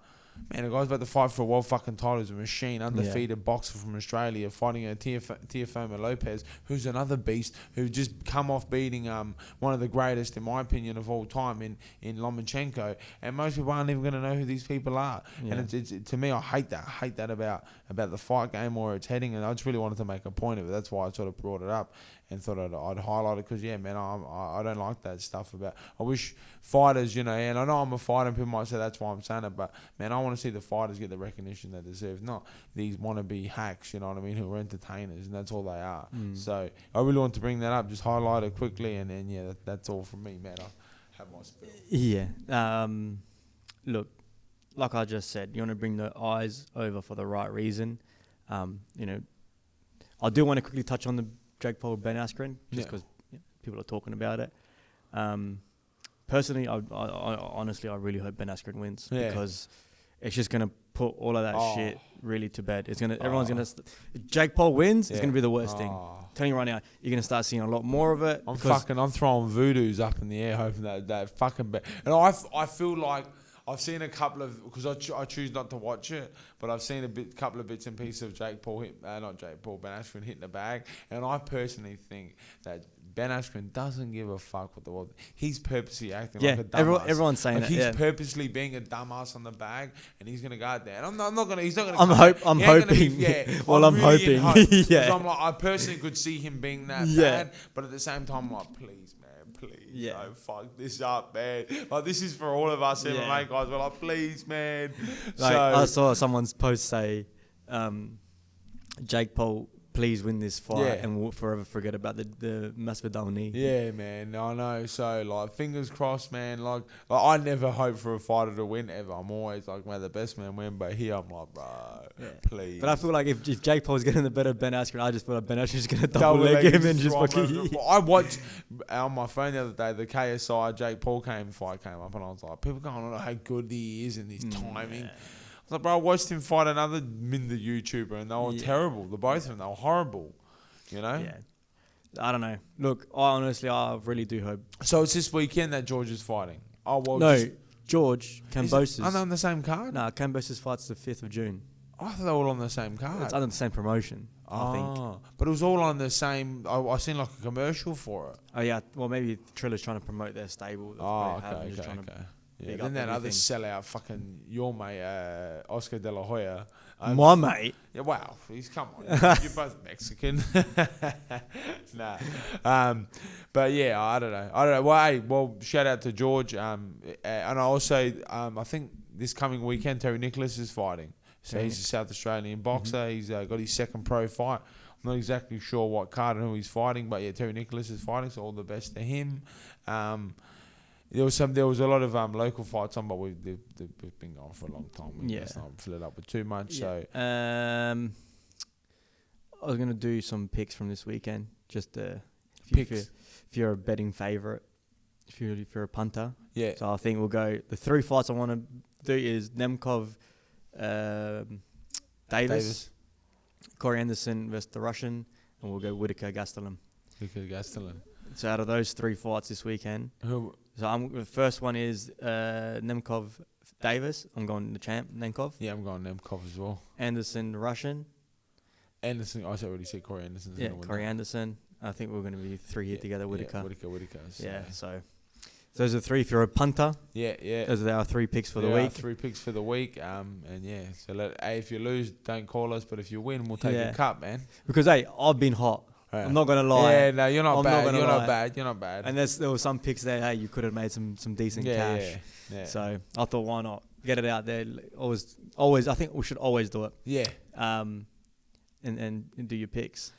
man, the guy's about to fight for a world fucking title. He's a machine, undefeated boxer from Australia, fighting a Teofimo Lopez, who's another beast, who just come off beating one of the greatest, in my opinion, of all time in Lomachenko. And most people aren't even going to know who these people are. Yeah. And it's to me, I hate that about the fight game or its heading. And I just really wanted to make a point of it. That's why I sort of brought it up and thought I'd highlight it because, yeah, man, I don't like that stuff about. I wish fighters, and I know I'm a fighter and people might say that's why I'm saying it, but, man, I want to see the fighters get the recognition they deserve, not these wannabe hacks, you know what I mean, who are entertainers, and that's all they are. So I really want to bring that up, just highlight it quickly, and then, yeah, that's all from me, man. I'll have my spill. Yeah. Look, like I just said, you want to bring the eyes over for the right reason. I do want to quickly touch on the Jake Paul Ben Askren, just because people are talking about it. Personally, I honestly really hope Ben Askren wins because it's just gonna put all of that shit really to bed. It's gonna everyone's gonna. Jake Paul wins. It's gonna be the worst thing. I'm telling you right now, you're gonna start seeing a lot more of it. I'm throwing voodoos up in the air, hoping that fucking bet. And I feel like. I've seen a couple of, because I choose not to watch it, but I've seen couple of bits and pieces of Ben Askren hitting the bag, and I personally think that Ben Askren doesn't give a fuck what the world. He's purposely acting like a dumbass. Everyone's saying like that. He's purposely being a dumbass on the bag, and he's gonna go out there. And I'm not gonna. He's not gonna. I'm hoping. I'm hoping. Yeah. I'm like, I personally could see him being that bad, but at the same time, I'm like, please, man. Please, don't fuck this up, man. Like, this is for all of us MMA guys. We're like, please, man. Like, I saw someone's post say, Jake Paul please win this fight, Yeah. and we'll forever forget about the Masvidal knee. Yeah, man, I know. So, like, fingers crossed, man. Like, I never hope for a fighter to win ever. I'm always like, may the best man win. But here, I'm like, bro, please. But I feel like if Jake Paul's getting the better of Ben Askren, I just feel like Ben Askren's going to double leg him and just fucking... I watched on my phone the other day, the KSI Jake Paul fight came up, and I was like, people going on how good he is and his timing. Yeah. I was like, bro, I watched him fight another Minder YouTuber, and they were terrible. The both of them, they were horrible. You know? Yeah. I don't know. Look, I really do hope. So it's this weekend that George is fighting. Oh well. No, George Kambosos. Are they on the same card? No, Kambosos fights the 5th of June. I thought they were all on the same card. It's under the same promotion, I think. But it was all on the same. I seen like a commercial for it. Oh yeah, well maybe Trilla's trying to promote their stable. Okay. Yeah, then that other sellout, fucking your mate, Oscar De La Hoya. My mate. Yeah, wow. He's come on. You're both Mexican. Nah. But yeah, I don't know. Well, hey, shout out to George. And I also, I think this coming weekend, Terry Nicholas is fighting. So he's a South Australian boxer. Mm-hmm. He's got his second pro fight. I'm not exactly sure what card and who he's fighting, but yeah, Terry Nicholas is fighting. So all the best to him. There was a lot of local fights on, but they've been going for a long time. Let's not fill it up with too much. Yeah. So I was gonna do some picks from this weekend. Just picks. If you're a betting favourite, if you're a punter. Yeah. So I think we'll go. The 3 fights I want to do is Nemkov, Davis, Corey Anderson versus the Russian, and we'll go Whittaker Gastelum. So out of those 3 fights this weekend. So the first one is Nemkov Davis. I'm going the champ, Nemkov. Yeah, I'm going Nemkov as well. Anderson, Russian. Anderson, I already said Corey Anderson. Yeah, Corey Anderson. I think we're going to be 3 here together, Whittaker. Whittaker. So those are 3 if you're a punter. Yeah. Those are our 3 picks for the week. 3 picks for the week. And yeah, so if you lose, don't call us. But if you win, we'll take a cup, man. Because, hey, I've been hot. I'm not going to lie. Yeah, no, you're not bad. You're not bad. And there were some picks there, hey, you could have made some decent cash. Yeah. So I thought, why not? Get it out there. Always. I think we should always do it. Yeah. And do your picks.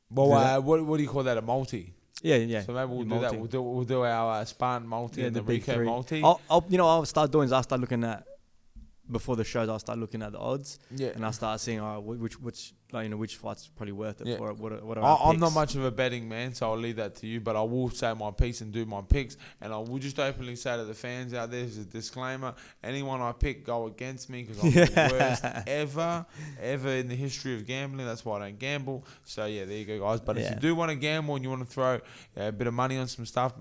Well, what do you call that? A multi? Yeah. So maybe we'll do that. We'll do our Spartan multi and the big Rico 3. multi. I'll start doing is I'll start looking at before the shows. I'll start looking at the odds. Yeah. And I'll start seeing which fight's probably worth it for it. What are our I'm picks? not much of a betting man, so I'll leave that to you. But I will say my piece and do my picks, and I will just openly say to the fans out there, as a disclaimer: anyone I pick go against me because I'm the worst ever in the history of gambling. That's why I don't gamble. So yeah, there you go, guys. But if you do want to gamble and you want to throw a bit of money on some stuff,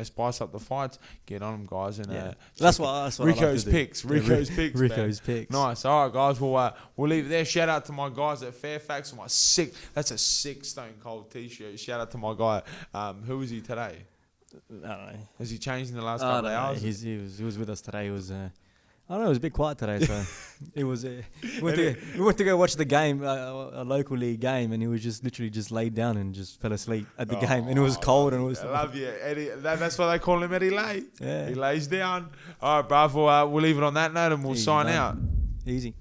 spice up the fights, get on them, guys. And that's what Rico's I like picks. Rico's picks. Rico's picks. Nice. All right, guys. We'll leave it there. Shout out to my guys at Fairfax. That's a sick Stone Cold t-shirt. Shout out to my guy. Who was he today? I don't know. Has he changed in the last couple of hours? He was with us today. He was. I don't know. It was a bit quiet today, so it was. We went to go watch the game, a local league game, and he was just literally laid down and just fell asleep at the game, and it was cold and it was. I love you, Eddie. That's why they call him Eddie Lay. Yeah. He lays down. All right, bravo. We'll leave it on that note, and we'll sign out. Easy.